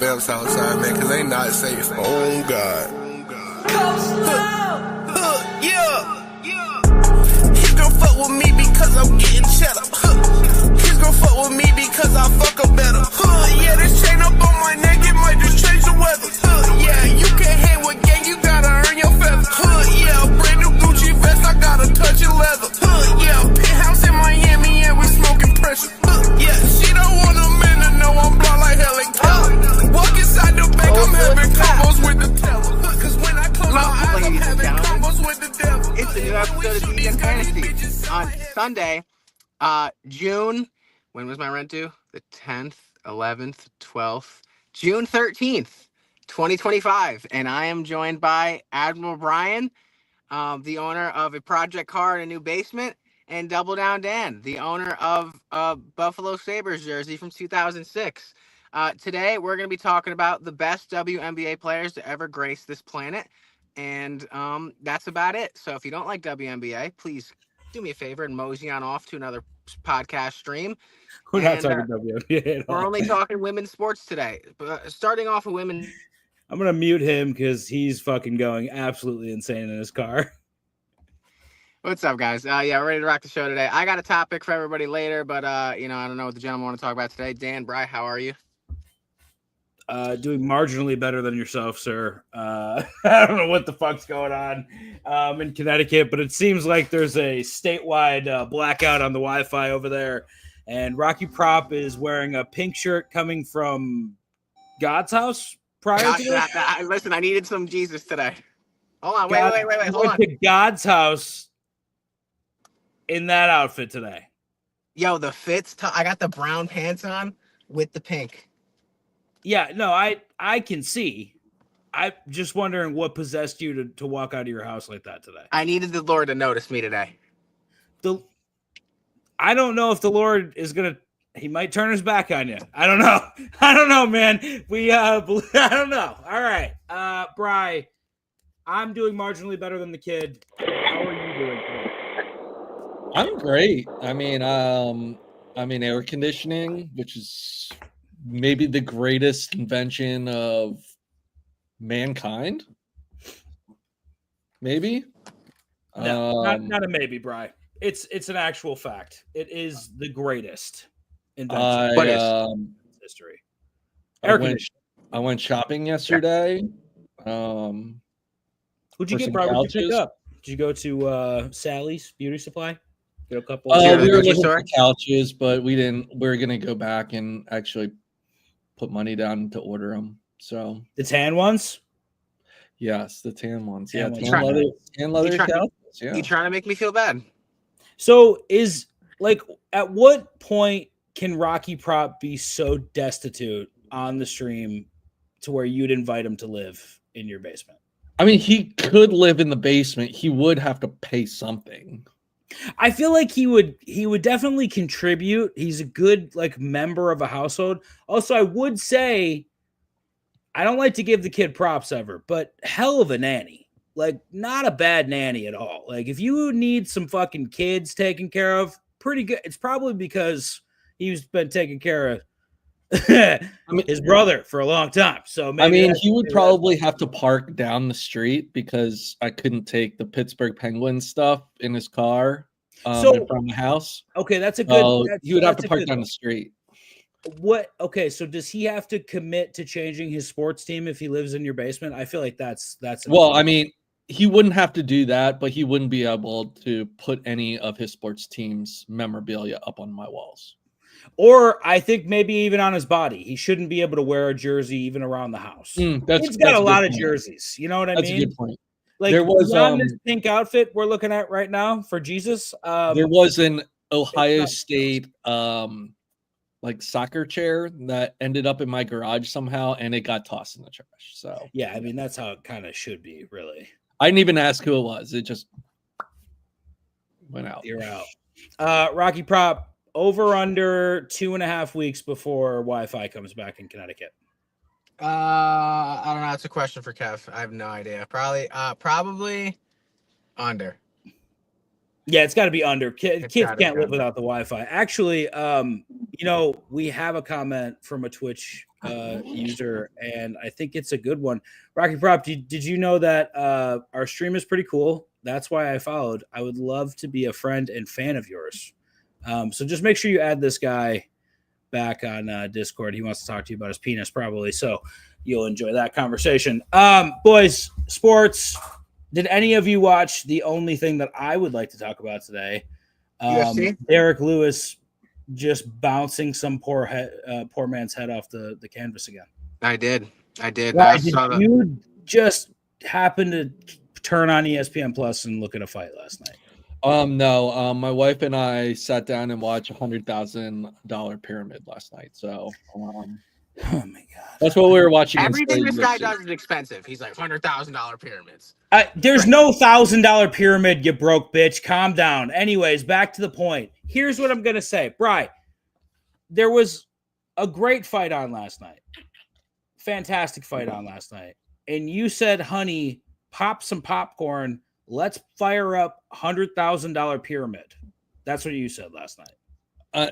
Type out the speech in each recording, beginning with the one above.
Belts outside, man, cause they not safe. Oh, God. Yeah. He's gon' fuck with me because I'm getting cheddar. He's gon' fuck with me because I fuck her better. Yeah, this chain up on my neck, it might just change the weather. Yeah, you can't hang with gang, you gotta earn your feather. Yeah, brand new Gucci vest, I got a touch of leather. Yeah, penthouse in Miami, and we smoking pressure. Yeah, she don't want a man to know I'm blind like Helen Keller. Walk inside the bank, I'm having combos with the teller. Cause when I close my eyes, I'm having combos with the devil. It's a new episode of DN Fantasy on Sunday, June. When was my rent due? The 10th, 11th, 12th, June 13th, 2025. And I am joined by Admiral Brian, the owner of a project car in a new basement, and Double Down Dan, the owner of a Buffalo Sabres jersey from 2006. Today, we're going to be talking about the best WNBA players to ever grace this planet. And that's about it. So if you don't like WNBA, please do me a favor and mosey on off to another podcast stream. We're not talking WNBA at all. We're only talking women's sports today. But starting off with women. I'm going to mute him because he's fucking going absolutely insane in his car. What's up, guys? Yeah, we're ready to rock the show today. I got a topic for everybody later, but, I don't know what the gentlemen want to talk about today. Dan, Bri, how are you? Doing marginally better than yourself, sir. I don't know what the fuck's going on in Connecticut, but it seems like there's a statewide blackout on the Wi-Fi over there. And Rocky Prop is wearing a pink shirt coming from God's house prior to this. Listen, I needed some Jesus today. Hold on, wait. Hold on. To God's house in that outfit today. Yo, the fits. I got the brown pants on with the pink. Yeah, no, I can see. I'm just wondering what possessed you to walk out of your house like that today. I needed the Lord to notice me today. I don't know if the Lord is gonna. He might turn his back on you. I don't know. I don't know, man. I don't know. All right, Bri, I'm doing marginally better than the kid. How are you doing? I'm great. I mean, air conditioning, which is maybe the greatest invention of mankind. Maybe. No, not a maybe, Bri. It's an actual fact. It is the greatest invention in history. I went shopping yesterday. Who'd you get, Bri? What'd you pick up? Did you go to Sally's Beauty Supply? Get a couple. We were looking for couches, but we didn't. We're gonna go back and actually put money down to order them. So the tan ones. Yes, the tan ones. Tan leather couches. Yeah. You trying to make me feel bad? So at what point can Rocky Prop be so destitute on the stream to where you'd invite him to live in your basement? I mean, he could live in the basement. He would have to pay something. I feel like he would definitely contribute. He's a good member of a household. Also, I would say I don't like to give the kid props ever, but hell of a nanny. Not a bad nanny at all. If you need some fucking kids taken care of, pretty good. It's probably because he's been taking care of his brother for a long time. So he would probably have to park down the street because I couldn't take the Pittsburgh Penguins stuff in his car from the house. Okay, that's a good. He would have to park down the street. What? Okay, so does he have to commit to changing his sports team if he lives in your basement? I feel like that's. Well, I mean, he wouldn't have to do that, but he wouldn't be able to put any of his sports team's memorabilia up on my walls. Or I think maybe even on his body. He shouldn't be able to wear a jersey even around the house. He's got a lot of jerseys. You know what I mean? That's a good point. There was this pink outfit we're looking at right now for Jesus. There was an Ohio State soccer chair that ended up in my garage somehow, and it got tossed in the trash. So yeah, I mean that's how it kind of should be, really. I didn't even ask who it was. It just went out. You're out. Rocky Prop, over under 2.5 weeks before Wi-Fi comes back in Connecticut. I don't know. It's a question for Kev. I have no idea. Probably under. Yeah, it's got to be under. Kids can't live without the Wi-Fi. Actually, we have a comment from a Twitch user, and I think it's a good one. Rocky Prop, did you know that our stream is pretty cool? That's why I followed. I would love to be a friend and fan of yours. So just make sure you add this guy back on Discord. He wants to talk to you about his penis, probably. So you'll enjoy that conversation. Boys, sports. Did any of you watch the only thing that I would like to talk about today? Derek Lewis just bouncing some poor man's head off the canvas again. I did. Right, did you just happen to turn on ESPN Plus and look at a fight last night? No. My wife and I sat down and watched $100,000 pyramid last night. So oh my god, that's what we were watching. Everything this guy does is expensive. He's like $100,000 pyramids. There's no $1,000 pyramid, you broke bitch. Calm down. Anyways, back to the point. Here's what I'm gonna say, Bri. There was a great fight on last night. Fantastic fight on last night. And you said, honey, pop some popcorn. Let's fire up $100,000 pyramid. That's what you said last night.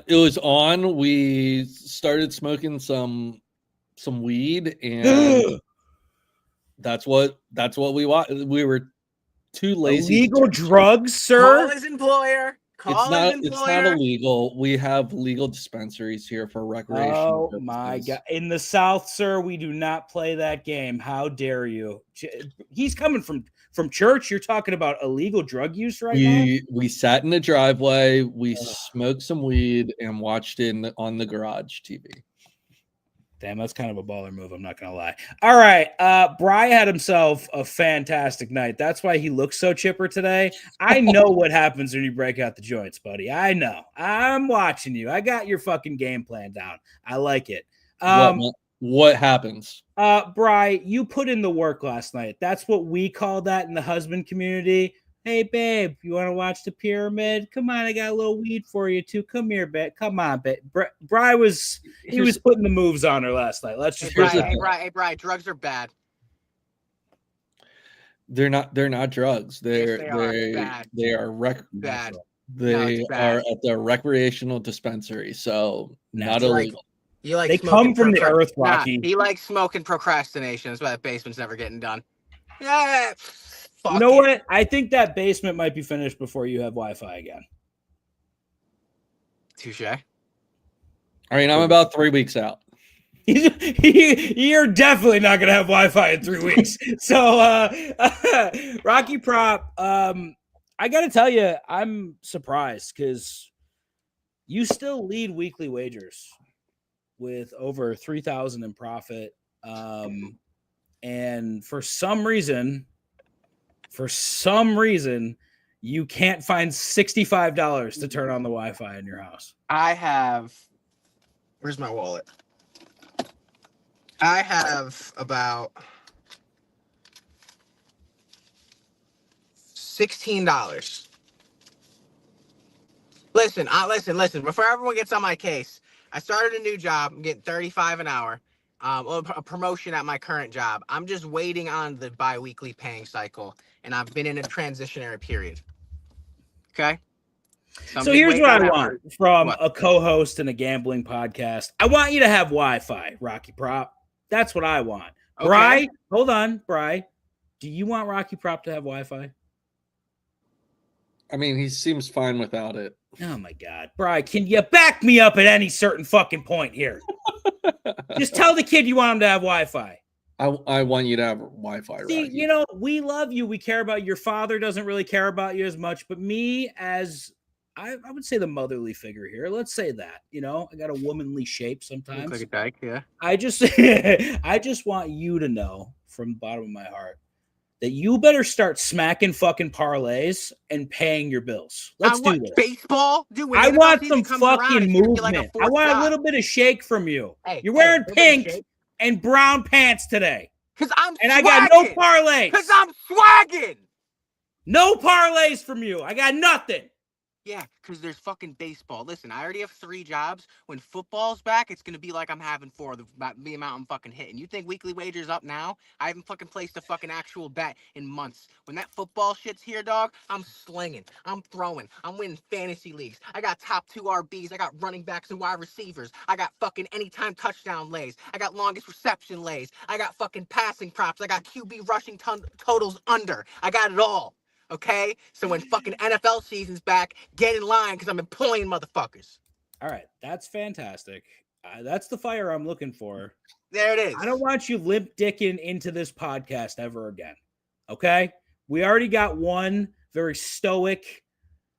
It was on. We started smoking some weed, and that's what we watched. We were too lazy. Illegal drugs, sir. Call his employer. It's not illegal. We have legal dispensaries here for recreational purposes. My god! In the South, sir, we do not play that game. How dare you? He's coming from church. You're talking about illegal drug use right now? We sat in the driveway. We smoked some weed and watched it on the garage TV. Damn, that's kind of a baller move. I'm not going to lie. All right. Bri had himself a fantastic night. That's why he looks so chipper today. I know what happens when you break out the joints, buddy. I know. I'm watching you. I got your fucking game plan down. I like it. What happens? Bri, you put in the work last night. That's what we call that in the husband community. Hey, babe, you want to watch the pyramid? Come on, I got a little weed for you, too. Come here, babe. Come on, babe. Bri was putting the moves on her last night. Let's just Hey, Bri, drugs are bad. They're not drugs. They are bad. They are bad. They are at the recreational dispensary, so not illegal. They come from the earth, Rocky. He likes smoking procrastination. That's why the basement's never getting done. Yeah. You know what? I think that basement might be finished before you have Wi-Fi again. Touche. I mean, I'm about 3 weeks out. You're definitely not going to have Wi-Fi in 3 weeks. So, Rocky Prop, I got to tell you, I'm surprised because you still lead weekly wagers with over 3,000 in profit. And for some reason, you can't find $65 to turn on the Wi-Fi in your house. Where's my wallet? I have about $16. Listen. Before everyone gets on my case, I started a new job. I'm getting $35 an hour. A promotion at my current job. I'm just waiting on the bi-weekly paying cycle, and I've been in a transitionary period. Okay? So here's what I want from a co-host in a gambling podcast. I want you to have Wi-Fi, Rocky Prop. That's what I want. Okay. Bri, hold on, Bri. Do you want Rocky Prop to have Wi-Fi? I mean, he seems fine without it. Oh my God, Bri, can you back me up at any certain fucking point here? Just tell the kid you want him to have Wi-Fi. I want you to have Wi-Fi. See, Rocky. you know, we love you. We care about you. Your father doesn't really care about you as much, but me as I would say the motherly figure here. Let's say that, you know, I got a womanly shape sometimes. Looks like a dyke, yeah. I just want you to know from the bottom of my heart that you better start smacking fucking parlays and paying your bills. Let's do this. Baseball? Dude, I want some fucking movement. I want a little bit of shake from you. You're wearing pink and brown pants today. I got no parlays. Because I'm swagging. No parlays from you. I got nothing. Yeah, because there's fucking baseball. Listen, I already have 3 jobs. When football's back, it's going to be like I'm having 4, the amount I'm fucking hitting. You think weekly wager's up now? I haven't fucking placed a fucking actual bet in months. When that football shit's here, dog, I'm slinging. I'm throwing. I'm winning fantasy leagues. I got top 2 RBs. I got running backs and wide receivers. I got fucking anytime touchdown lays. I got longest reception lays. I got fucking passing props. I got QB rushing totals under. I got it all. Okay? So when fucking NFL season's back, get in line because I'm employing motherfuckers. All right. That's fantastic. That's the fire I'm looking for. There it is. I don't want you limp dicking into this podcast ever again. Okay? We already got one very stoic,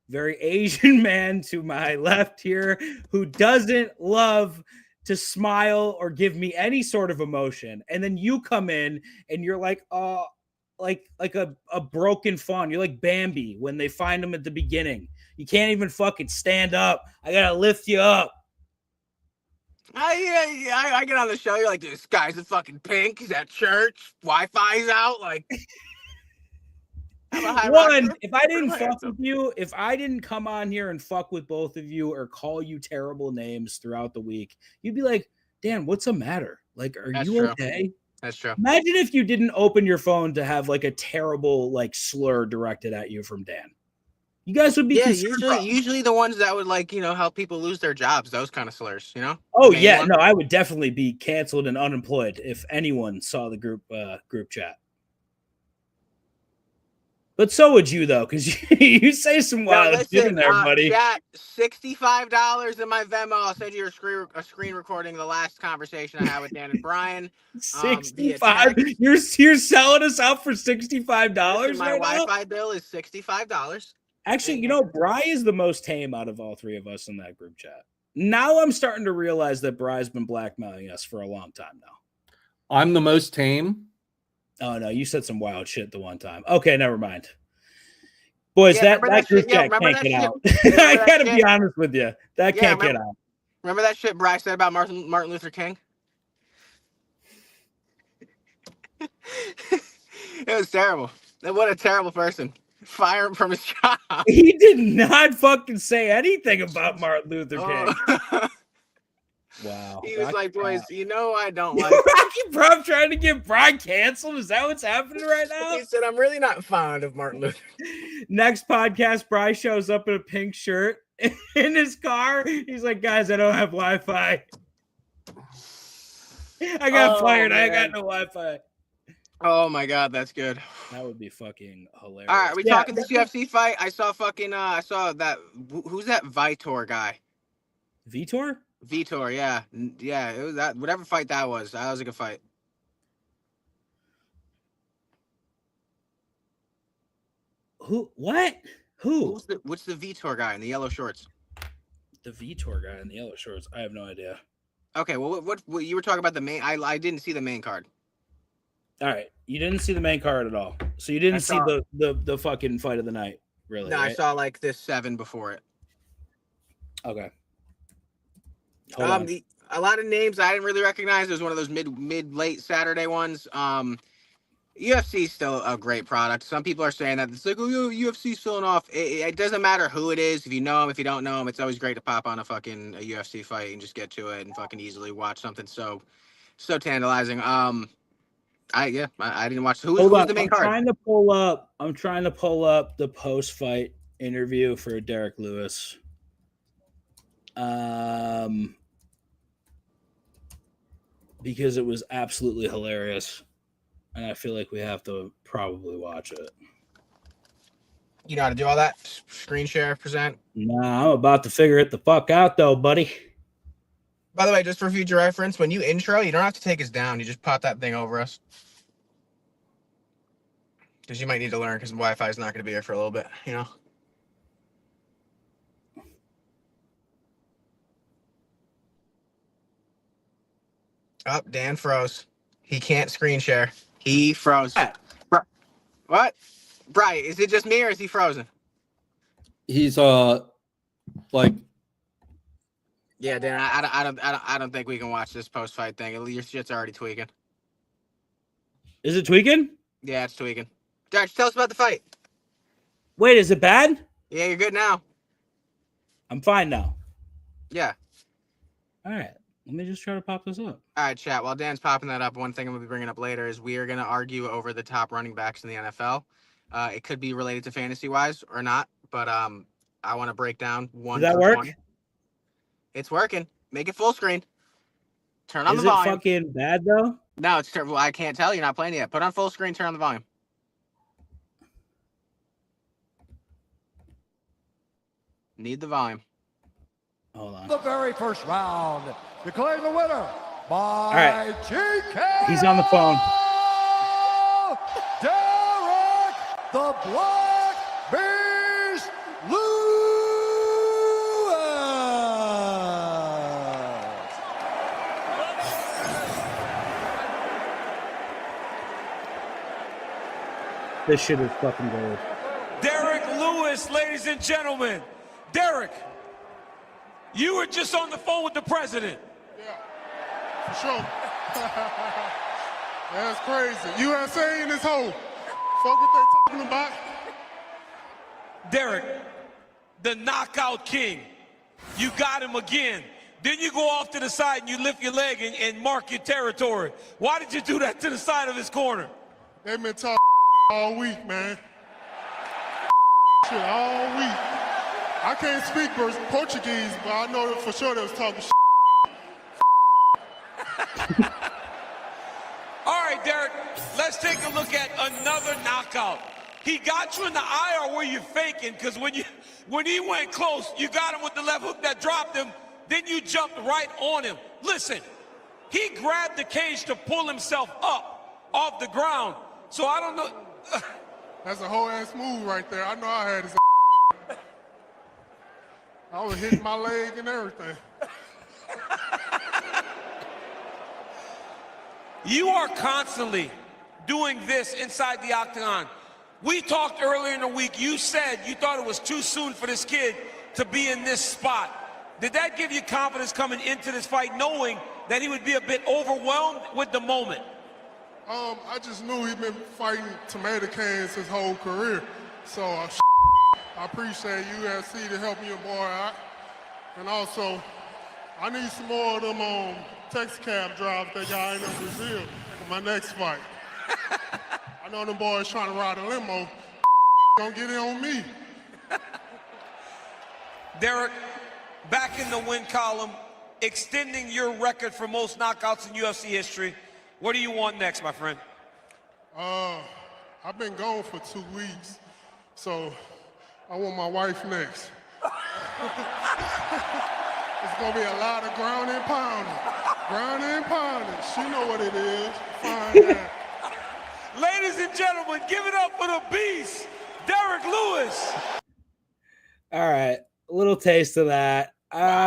very Asian man to my left here who doesn't love to smile or give me any sort of emotion. And then you come in and you're like, oh, like a broken fawn. You're like Bambi when they find him at the beginning. You can't even fucking stand up. I gotta lift you up. I get on the show. You're like, this guy's a fucking pink. He's at church. Wi-Fi's out. Like, one, if I didn't fuck with you, if I didn't come on here and fuck with both of you or call you terrible names throughout the week, you'd be like, Dan, what's the matter? Like, are you okay? That's true. Imagine if you didn't open your phone to have like a terrible like slur directed at you from Dan. You guys would be usually the ones that would like, help people lose their jobs, those kind of slurs, Oh yeah, no, I would definitely be canceled and unemployed if anyone saw the group chat. But so would you though, because you say some wild shit in there, buddy. Chat, $65 in my Venmo. I'll send you a screen recording of the last conversation I had with Dan and Brian. 65. You're selling us out for $65 right now? My Wi-Fi bill is $65. Actually, Bri is the most tame out of all 3 of us in that group chat. Now I'm starting to realize that Bri's been blackmailing us for a long time now. I'm the most tame. Oh, no, you said some wild shit the one time. Okay, never mind. Boys, that group chat can't get out. I got to be honest with you. That can't get out. Remember that shit Bri said about Martin Luther King? It was terrible. What a terrible person. Fire him from his job. He did not fucking say anything about Martin Luther King. Wow. He was like, boys, I don't like Rocky Prop trying to get Brian canceled. Is that what's happening right now? He said, I'm really not fond of Martin Luther. Next podcast, Brian shows up in a pink shirt in his car. He's like, guys, I don't have Wi-Fi. I got fired. Man. I got no Wi-Fi. Oh my God, that's good. That would be fucking hilarious. All right, are we talking this UFC fight? I saw that. Who's that Vitor guy? Vitor, yeah. It was that. Whatever fight that was a good fight. Who? What? Who? What's the Vitor guy in the yellow shorts? The Vitor guy in the yellow shorts. I have no idea. Okay, well, what you were talking about the main? I didn't see the main card. All right, you didn't see the main card at all, so you didn't see the fucking fight of the night, really? No, right? I saw like this 7 before it. Okay. A lot of names I didn't really recognize. It was one of those mid-late Saturday ones. UFC is still a great product. Some people are saying that it's like, oh, UFC's filling off. It doesn't matter who it is. If you know him, if you don't know him, it's always great to pop on a UFC fight and just get to it and fucking easily watch something so tantalizing. I didn't watch. Who's the main card? I'm trying to pull up the post-fight interview for Derek Lewis. Because it was absolutely hilarious, and I feel like we have to probably watch it. You know how to do all that? Screen share, present? Nah, I'm about to figure it the fuck out, though, buddy. By the way, just for future reference, when you intro, you don't have to take us down. You just pop that thing over us. Because you might need to learn, because Wi-Fi is not going to be here for a little bit, Oh, Dan froze. He can't screen share. He froze. What? Bri, is it just me or is he frozen? He's like. Yeah, Dan. I don't think we can watch this post fight thing. Your shit's already tweaking. Is it tweaking? Yeah, it's tweaking. Josh, tell us about the fight. Wait, is it bad? Yeah, you're good now. I'm fine now. Yeah. All right. Let me just try to pop this up. All right, chat. While Dan's popping that up, one thing I'm going to be bringing up later is we are going to argue over the top running backs in the NFL. It could be related to fantasy-wise or not, but I want to break down 1 Does that through work? 20. It's working. Make it full screen. Turn on Is the it volume. fucking bad, though? No, it's terrible. I can't tell. You're not playing it yet. Put on full screen. Turn on the volume. Need the volume. Hold on. The very first round, declaring the winner by right. TKO. He's on the phone. Derek the Black Beast Lewis. This shit is fucking gold. Derek Lewis, ladies and gentlemen. Derek, you were just on the phone with the president. Yeah, for sure. That's crazy. USA in this hole. Fuck what they talking about. Derek, the knockout king. You got him again. Then you go off to the side and you lift your leg and mark your territory. Why did you do that to the side of his corner? They've been talking all week, man. Shit, all week. I can't speak Portuguese, but I know for sure they was talking shit. All right, Derek, let's take a look at another knockout. He got you in the eye, or were you faking? Because when he went close, you got him with the left hook that dropped him, then you jumped right on him. Listen, he grabbed the cage to pull himself up off the ground. So I don't know. That's a whole ass move right there. I know I had his I was hitting my leg and everything. You are constantly doing this inside the octagon. We talked earlier in the week. You said you thought it was too soon for this kid to be in this spot. Did that give you confidence coming into this fight, knowing that he would be a bit overwhelmed with the moment? I just knew he'd been fighting tomato cans his whole career. So I appreciate UFC to help your boy out. And also, I need some more of them taxi cab drivers that got in Brazil for my next fight. I know them boys trying to ride a limo. Don't get in on me. Derek, back in the win column, extending your record for most knockouts in UFC history. What do you want next, my friend? I've been gone for 2 weeks, so I want my wife next. It's gonna be a lot of ground and pounding. Ground and pounding. She know what it is. Find out. Ladies and gentlemen, give it up for the beast, Derek Lewis. All right. A little taste of that.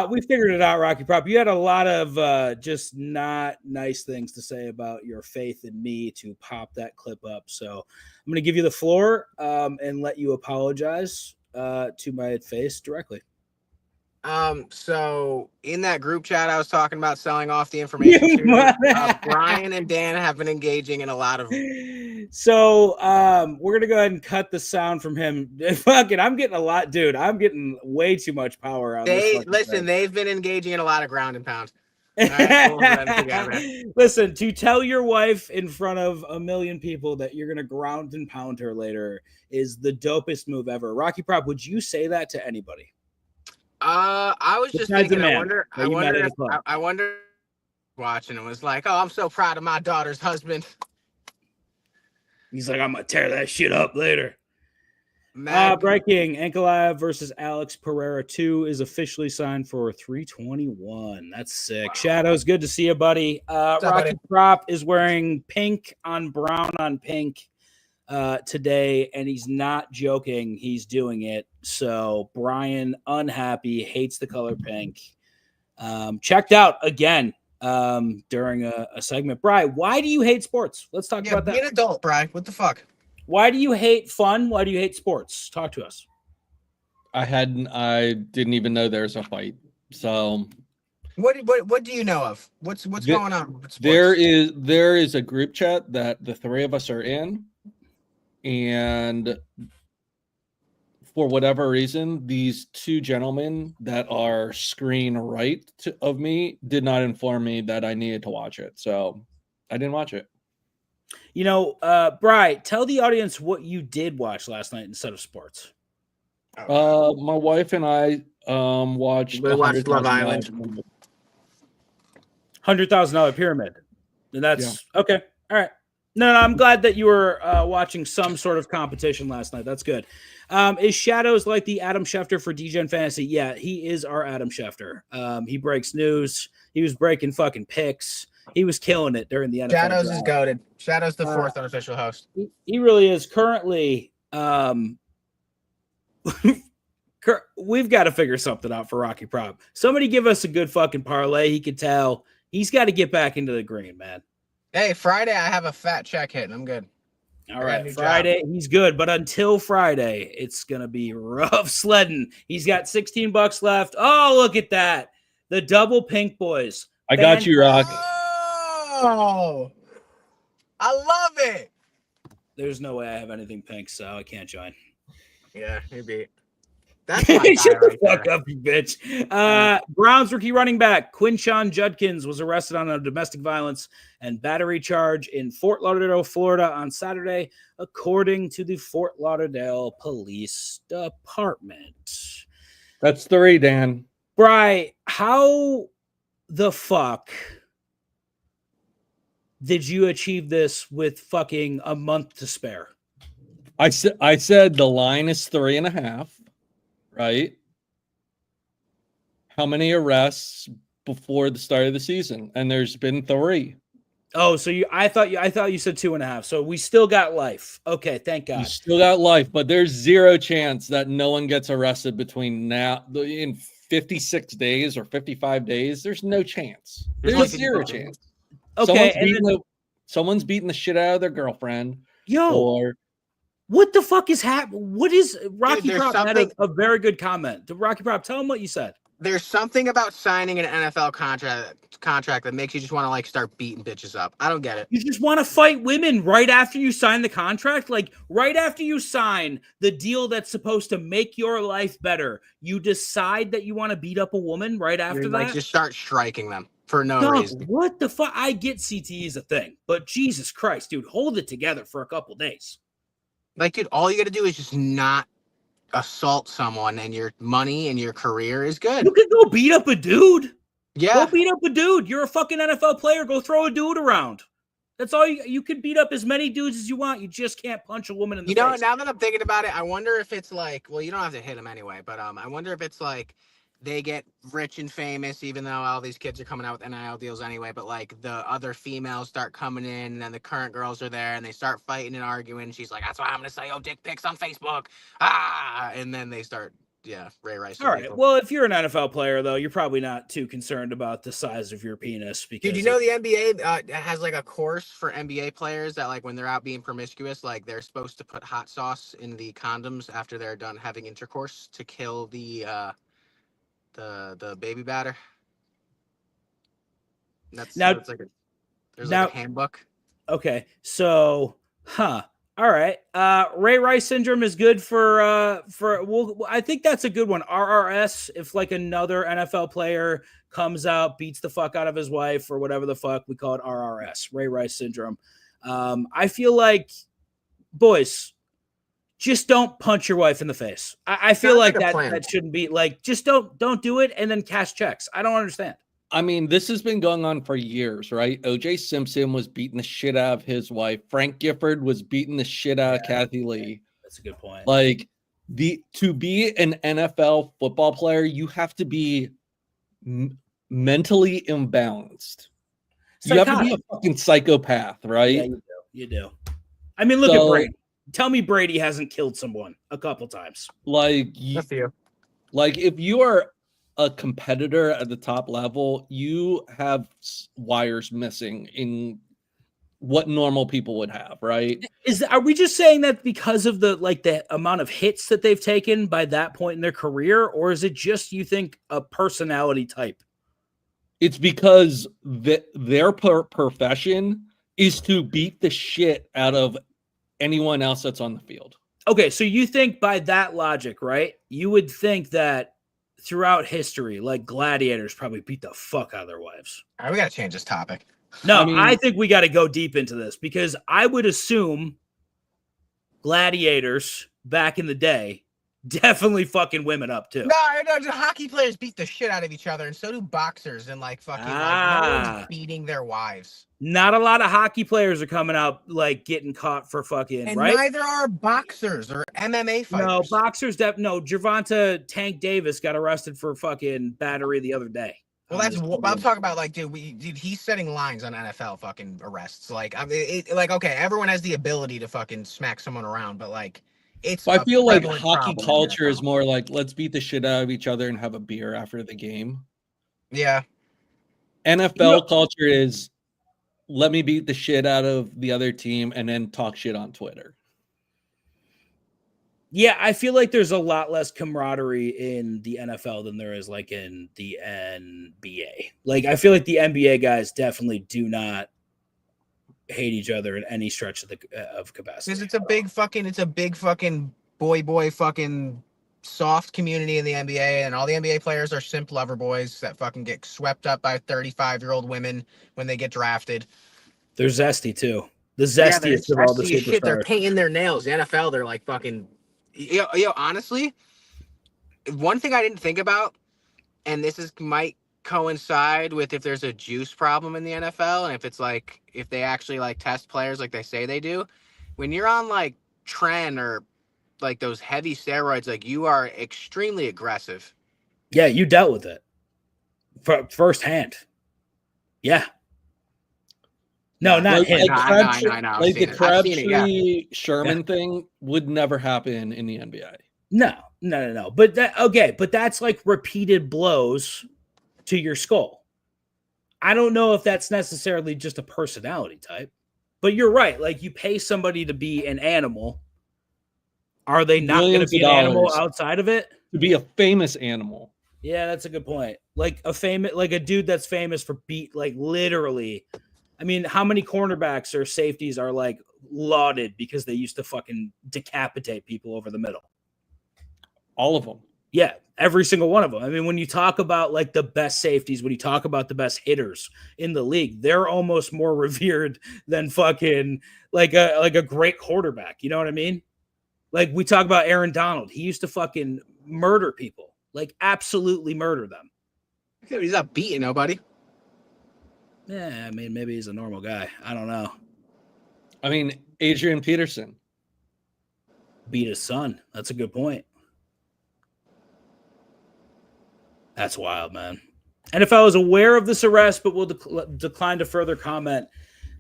We figured it out, Rocky Prop. You had a lot of just not nice things to say about your faith in me to pop that clip up. So I'm going to give you the floor and let you apologize to my face directly. So in that group chat, I was talking about selling off the information to Brian and Dan have been engaging in a lot of. So we're gonna go ahead and cut the sound from him. Fucking, I'm getting a lot, dude. I'm getting way too much power on this. Listen, they've been engaging in a lot of ground and pound. Right, listen, to tell your wife in front of a million people that you're gonna ground and pound her later is the dopest move ever. Rocky Prop, would you say that to anybody? I was just Besides thinking. I wonder. Watching it was like, oh, I'm so proud of my daughter's husband. He's like, I'm gonna tear that shit up later. Breaking: Ankalaev versus Alex Pereira 2 is officially signed for 321. That's sick. Wow. Shadows, good to see you, buddy. Rocky Prop is wearing pink on brown on pink today, and he's not joking. He's doing it. So Brian, unhappy, hates the color pink. Checked out again during a segment. Brian, why do you hate sports? Let's talk about that. Be an adult, Brian. What the fuck? Why do you hate fun? Why do you hate sports? Talk to us. I didn't even know there was a fight. So what do you know of? What's going on with sports? There is a group chat that the three of us are in, and for whatever reason, these two gentlemen that are screen right of me did not inform me that I needed to watch it. So I didn't watch it. You know, Bri, tell the audience what you did watch last night instead of sports. My wife and I watched We watched Love Island. $100,000 pyramid. And that's okay. All right. No, I'm glad that you were watching some sort of competition last night. That's good. Is Shadows like the Adam Schefter for DGen Fantasy? Yeah, he is our Adam Schefter. He breaks news. He was breaking fucking picks. He was killing it during the NFL Shadows draft. is goated. Shadows the fourth unofficial host. He really is. Currently, we've got to figure something out for Rocky Prop. Somebody give us a good fucking parlay. He could tell he's got to get back into the green, man. Hey, Friday I have a fat check hitting. I'm good. All right, Friday he's good, but until Friday, it's gonna be rough sledding. He's got $16 left. Oh, look at that! The double pink boys. I got you, Rock. Oh, I love it. There's no way I have anything pink, so I can't join. Yeah, maybe. That's my guy Shut the right fuck there. up, you bitch. Browns rookie running back Quinshawn Judkins was arrested on a domestic violence and battery charge in Fort Lauderdale, Florida on Saturday, according to the Fort Lauderdale Police Department. That's 3, Dan. Bri, how the fuck did you achieve this with fucking a month to spare? I said the line is 3.5. Right? How many arrests before the start of the season? And there's been 3. Oh, so I thought you said 2.5. So we still got life. Okay, thank God. You still got life, but there's 0 chance that no one gets arrested between now in 56 days or 55 days. There's no chance. There's 0 chance. Okay, Someone's beating the shit out of their girlfriend. Yo, what the fuck is happening? What is Rocky Prop had a very good comment. The Rocky Prop, tell him what you said. There's something about signing an NFL contract that makes you just want to like start beating bitches up. I don't get it. You just want to fight women right after you sign the contract? Like right after you sign the deal that's supposed to make your life better, you decide that you want to beat up a woman right after that? Like just start striking them for no reason. What the fuck? I get CTE is a thing, but Jesus Christ, dude, hold it together for a couple days. Like, dude, all you got to do is just not assault someone, and your money and your career is good. You can go beat up a dude. Yeah. Go beat up a dude. You're a fucking NFL player. Go throw a dude around. That's all you can beat up as many dudes as you want. You just can't punch a woman in the face. You know, now that I'm thinking about it, I wonder if it's like, well, you don't have to hit them anyway, but I wonder if it's like they get rich and famous, even though all these kids are coming out with NIL deals anyway. But like the other females start coming in, and then the current girls are there, and they start fighting and arguing. She's like, "That's why I'm gonna sell your dick pics on Facebook." And then they start, Ray Rice. All right. people. Well, if you're an NFL player, though, you're probably not too concerned about the size of your penis. Because Dude, you know the NBA has like a course for NBA players that like when they're out being promiscuous, like they're supposed to put hot sauce in the condoms after they're done having intercourse to kill the baby batter. There's like a handbook. Okay, so all right. Ray Rice syndrome is good for I think that's a good one. RRS, if like another NFL player comes out, beats the fuck out of his wife or whatever the fuck, we call it RRS, Ray Rice syndrome. I feel like, boys, just don't punch your wife in the face. I feel like that shouldn't be like, just don't do it and then cash checks. I don't understand. I mean, this has been going on for years, right? O.J. Simpson was beating the shit out of his wife. Frank Gifford was beating the shit out of Kathy Lee. That's a good point. Like to be an NFL football player, you have to be mentally imbalanced. You have to be a fucking psychopath, right? Yeah, you do. I mean, look at Brady. Tell me Brady hasn't killed someone a couple times. Like if you are a competitor at the top level, you have wires missing in what normal people would have, right? Are we just saying that because of the amount of hits that they've taken by that point in their career, or is it just you think a personality type? It's because their profession is to beat the shit out of anyone else that's on the field. okay, so you think by that logic, right? You would think that throughout history, like gladiators probably beat the fuck out of their wives. All right, we got to change this topic. No, I mean- I think we got to go deep into this because I would assume gladiators back in the day definitely fucking women up too. No, the hockey players beat the shit out of each other, and so do boxers, and like fucking like no one's beating their wives. Not a lot of hockey players are coming out like getting caught for fucking, And right? neither are boxers or MMA fighters. No, boxers. No, Gervonta Tank Davis got arrested for fucking battery the other day. Well, that's what I'm talking about. Like, dude, he's setting lines on NFL fucking arrests. Like, like, okay, everyone has the ability to fucking smack someone around, but like, it's. I feel like prevalent hockey problem in culture is NFL. more like let's beat the shit out of each other and have a beer after the game. Yeah. NFL culture is let me beat the shit out of the other team and then talk shit on Twitter. Yeah, I feel like there's a lot less camaraderie in the NFL than there is like in the NBA. Like, I feel like the NBA guys definitely do not hate each other in any stretch of capacity. Because it's a big fucking boy fucking soft community in the NBA, and all the NBA players are simp lover boys that fucking get swept up by 35-year-old women when they get drafted. They're zesty too. The zestiest of all the superstars. Shit, they're painting their nails. The NFL, they're like fucking. Yo, honestly, one thing I didn't think about, and this might coincide with if there's a juice problem in the NFL, and if it's like if they actually like test players like they say they do, when you're on like Tren or like those heavy steroids, like you are extremely aggressive. Yeah, you dealt with it firsthand. Yeah. No, not him. Like the Crabtree Sherman thing would never happen in the NBA. No. But that's like repeated blows to your skull. I don't know if that's necessarily just a personality type, but you're right. Like, you pay somebody to be an animal. Are they not going to be an animal outside of it? To be a famous animal. Yeah, that's a good point. Like a dude that's famous for literally. I mean, how many cornerbacks or safeties are like lauded because they used to fucking decapitate people over the middle? All of them. Yeah, every single one of them. I mean, when you talk about like the best safeties, when you talk about the best hitters in the league, they're almost more revered than fucking like a great quarterback. You know what I mean? Like, we talk about Aaron Donald. He used to fucking murder people, like absolutely murder them. He's not beating nobody. Yeah, I mean, maybe he's a normal guy. I don't know. I mean, Adrian Peterson beat his son. That's a good point. That's wild, man. NFL is aware of this arrest, but will decline to further comment.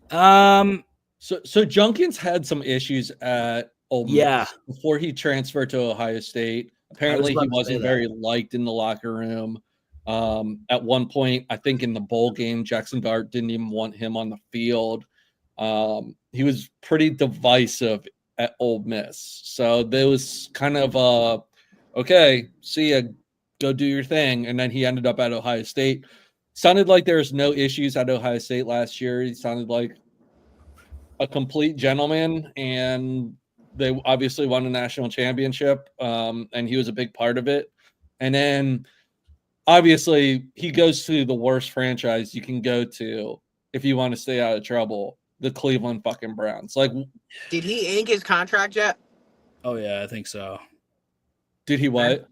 So Junkins had some issues at Ole Miss before he transferred to Ohio State. Apparently, he wasn't very liked in the locker room. At one point, I think in the bowl game, Jackson Dart didn't even want him on the field. He was pretty divisive at Ole Miss. So there was kind of okay, see ya, go do your thing. And then he ended up at Ohio State. Sounded like there was no issues at Ohio State last year. He sounded like a complete gentleman, and they obviously won a national championship, and he was a big part of it. And then obviously, he goes to the worst franchise you can go to if you want to stay out of trouble, the Cleveland fucking Browns. Like, did he ink his contract yet? Oh, yeah, I think so. Did he what?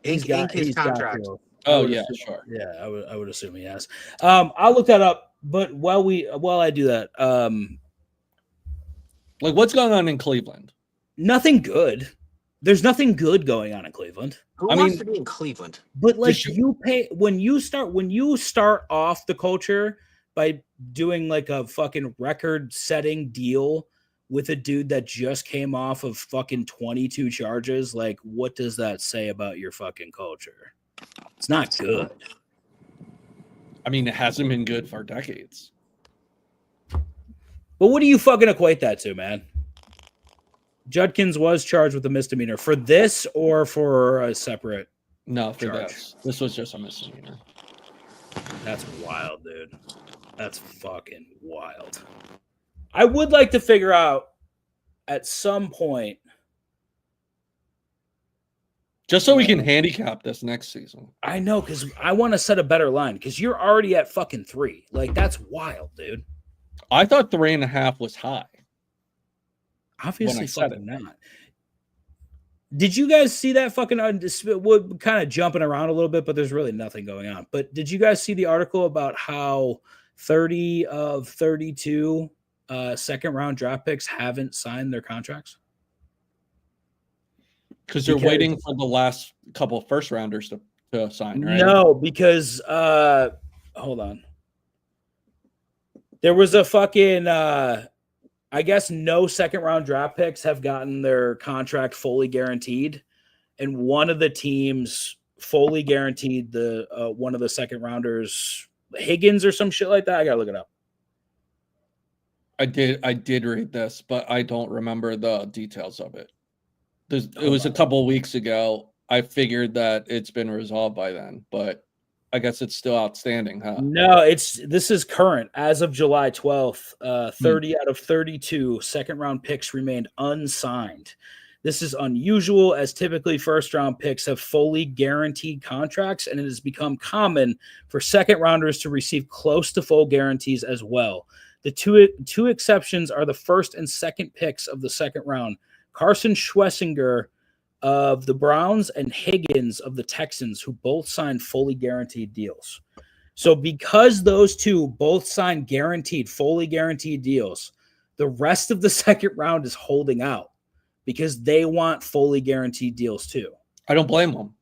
Ink his contract. Oh, yeah, sure. Yeah, I would assume he has. I'll look that up, but while I do that, like, what's going on in Cleveland? Nothing good. There's nothing good going on in Cleveland. Who wants to be in Cleveland? But like, you pay when you start off the culture by doing like a fucking record-setting deal with a dude that just came off of fucking 22 charges. Like, what does that say about your fucking culture? It's not good. I mean, it hasn't been good for decades. But what do you fucking equate that to, man? Judkins was charged with a misdemeanor for this or for a separate? No, for charge? this. This was just a misdemeanor. That's wild, dude. That's fucking wild. I would like to figure out at some point Just so we can handicap this next season. I know, because I want to set a better line, because you're already at fucking 3. Like, that's wild, dude. I thought 3.5 was high. Obviously fucking not. Did you guys see that fucking we're kind of jumping around a little bit, but there's really nothing going on. But did you guys see the article about how 30 of 32 second round draft picks haven't signed their contracts? Because they're waiting for the last couple of first rounders to sign, right? No, because hold on. There was a fucking I guess no second round draft picks have gotten their contract fully guaranteed. And one of the teams fully guaranteed the one of the second rounders, Higgins or some shit like that. I gotta look it up. I did read this, but I don't remember the details of it. It was a couple of weeks ago. I figured that it's been resolved by then, but I guess it's still outstanding, huh? No, this is current. As of July 12th, 30 out of 32 second round picks remained unsigned. This is unusual, as typically first round picks have fully guaranteed contracts, and it has become common for second rounders to receive close to full guarantees as well. The two exceptions are the first and second picks of the second round. Carson Schwessinger of the Browns and Higgins of the Texans, who both signed fully guaranteed deals. So because those two both signed fully guaranteed deals, the rest of the second round is holding out because they want fully guaranteed deals too. I don't blame them.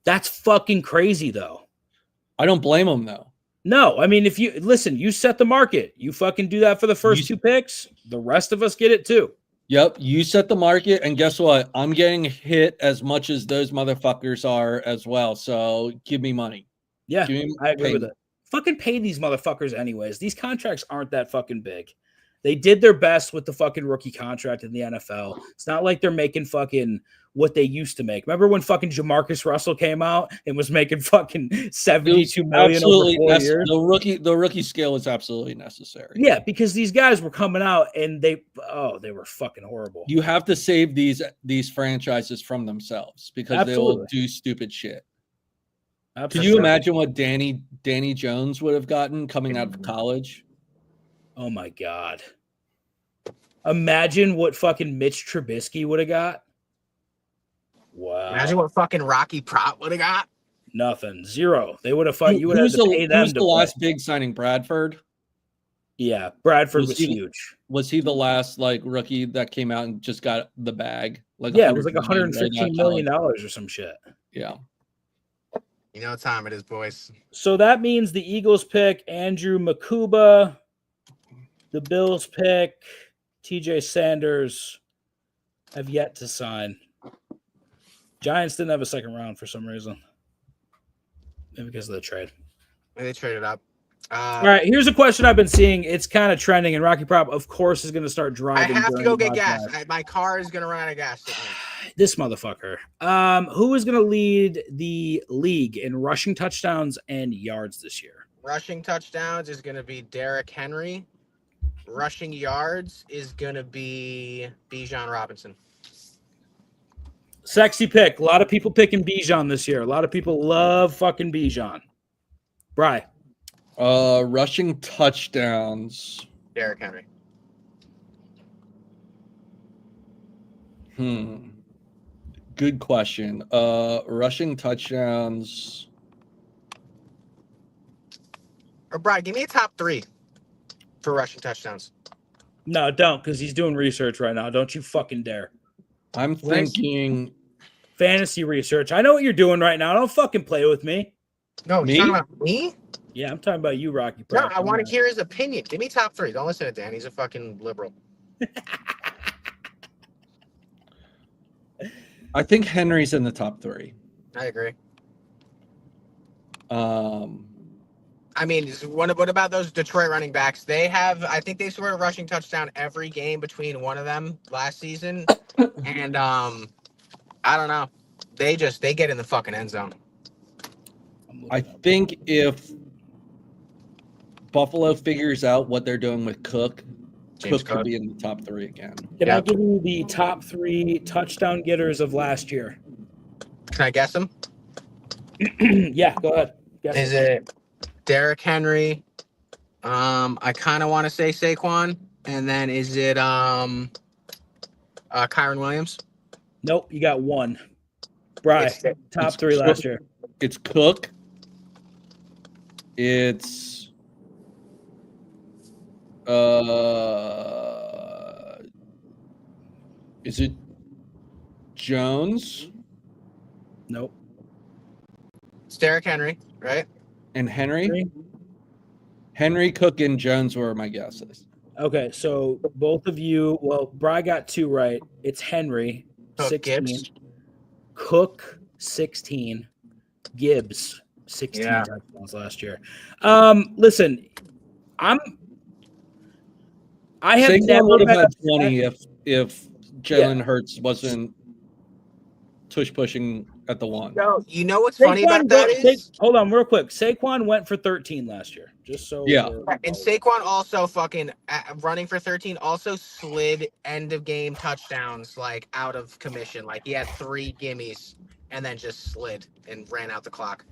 That's fucking crazy, though. I don't blame them, though. No, I mean, if you listen, you set the market. You fucking do that for the first two picks. The rest of us get it too. Yep, you set the market, and guess what? I'm getting hit as much as those motherfuckers are as well. So give me money. Yeah, I agree with it. Fucking pay these motherfuckers anyways. These contracts aren't that fucking big. They did their best with the fucking rookie contract in the NFL. It's not like they're making fucking what they used to make. Remember when fucking Jamarcus Russell came out and was making fucking $72 million over 4 years? The rookie scale is absolutely necessary. Yeah, because these guys were coming out and they were fucking horrible. You have to save these franchises from themselves because they will do stupid shit. Can you imagine what Danny Jones would have gotten coming out of college? Oh my God. Imagine what fucking Mitch Trubisky would have got. Wow. Imagine what fucking Rocky Prott would have got. Nothing. Zero. They would have fought. You would have to pay them. Who's the last big signing? Bradford? Yeah, Bradford was huge. Was he the last rookie that came out and just got the bag? Yeah, it was like $115 million or some shit. Yeah. You know what time it is, boys. So that means the Eagles pick Andrew Makuba. The Bills pick TJ Sanders have yet to sign. Giants didn't have a second round for some reason. Maybe because of the trade. They traded up. All right, here's a question I've been seeing. It's kind of trending, and Rocky Prop, of course, is going to start driving. I have to go get gas. My car is going to run out of gas. This motherfucker. Who is going to lead the league in rushing touchdowns and yards this year? Rushing touchdowns is going to be Derrick Henry. Rushing yards is going to be Bijan Robinson. Sexy pick. A lot of people picking Bijan this year. A lot of people love fucking Bijan. Bri. Rushing touchdowns. Derrick Henry. Good question. Rushing touchdowns. Or Bri, give me a top 3 for rushing touchdowns. No, don't, because he's doing research right now. Don't you fucking dare. I'm thinking fantasy research. I know what you're doing right now. Don't fucking play with me. No, me? You're talking about me? Yeah, I'm talking about you, Rocky. No, I want to hear his opinion. Give me top 3. Don't listen to Dan. He's a fucking liberal. I think Henry's in the top 3. I agree. I mean, what about those Detroit running backs? I think they scored a rushing touchdown every game between one of them last season. And I don't know. They get in the fucking end zone. I think if Buffalo figures out what they're doing with Cook could be in the top 3 again. Can I give you the top 3 touchdown getters of last year? Can I guess them? Yeah, go ahead. Guess Is it Derrick Henry? I kind of want to say Saquon. And then is it Kyron Williams? Nope, you got one. Bry, top three last year. It's Cook. It's is it Jones? Nope. It's Derrick Henry, right? And Henry? Henry, Cook, and Jones were my guesses. Okay, so both of you, well, Bry got 2 right. It's Henry, Cook, 16. Gibbs. Cook, 16. Gibbs, 16 Yeah. touchdowns last year. Listen, I have Saquon never would have been had upset. 20 if Jalen Hurts wasn't tush pushing at the one. No, you know what's funny about that is? Hold on, real quick. Saquon went for 13 last year, just so. Yeah. And Saquon also fucking running for 13 also slid end of game touchdowns like out of commission. Like he had 3 gimmies and then just slid and ran out the clock.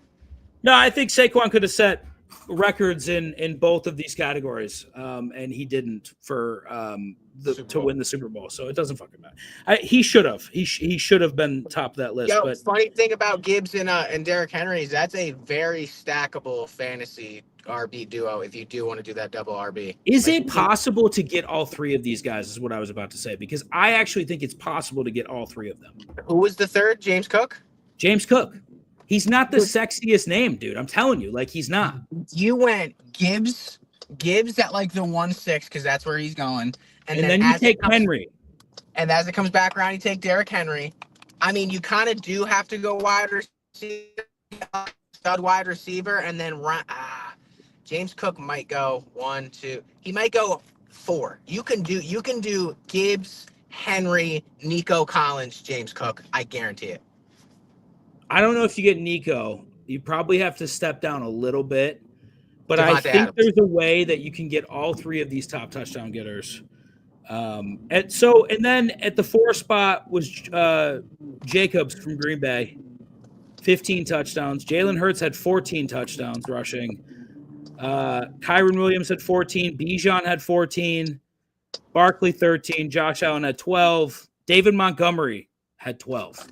No, I think Saquon could have set records in both of these categories, and he didn't for to win the Super Bowl. So it doesn't fucking matter. He should have. He should have been top of that list. Yo, but funny thing about Gibbs and Derrick Henry is that's a very stackable fantasy RB duo if you do want to do that double RB. Is it possible to get all 3 of these guys? Is what I was about to say, because I actually think it's possible to get all 3 of them. Who was the third? James Cook? James Cook. He's not the sexiest name, dude. I'm telling you, like he's not. You went Gibbs at like the 1-6 because that's where he's going. And then you take Henry. And as it comes back around, you take Derrick Henry. I mean, you kind of do have to go wide receiver, stud wide receiver, and then run. James Cook might go 1, 2. He might go 4. You can do Gibbs, Henry, Nico Collins, James Cook. I guarantee it. I don't know if you get Nico. You probably have to step down a little bit. But I Devontae think Adams. there's a way that you can get all 3 of these top touchdown getters. And then at the 4 spot was Jacobs from Green Bay, 15 touchdowns. Jalen Hurts had 14 touchdowns rushing. Kyron Williams had 14. Bijan had 14. Barkley 13. Josh Allen had 12. David Montgomery had 12.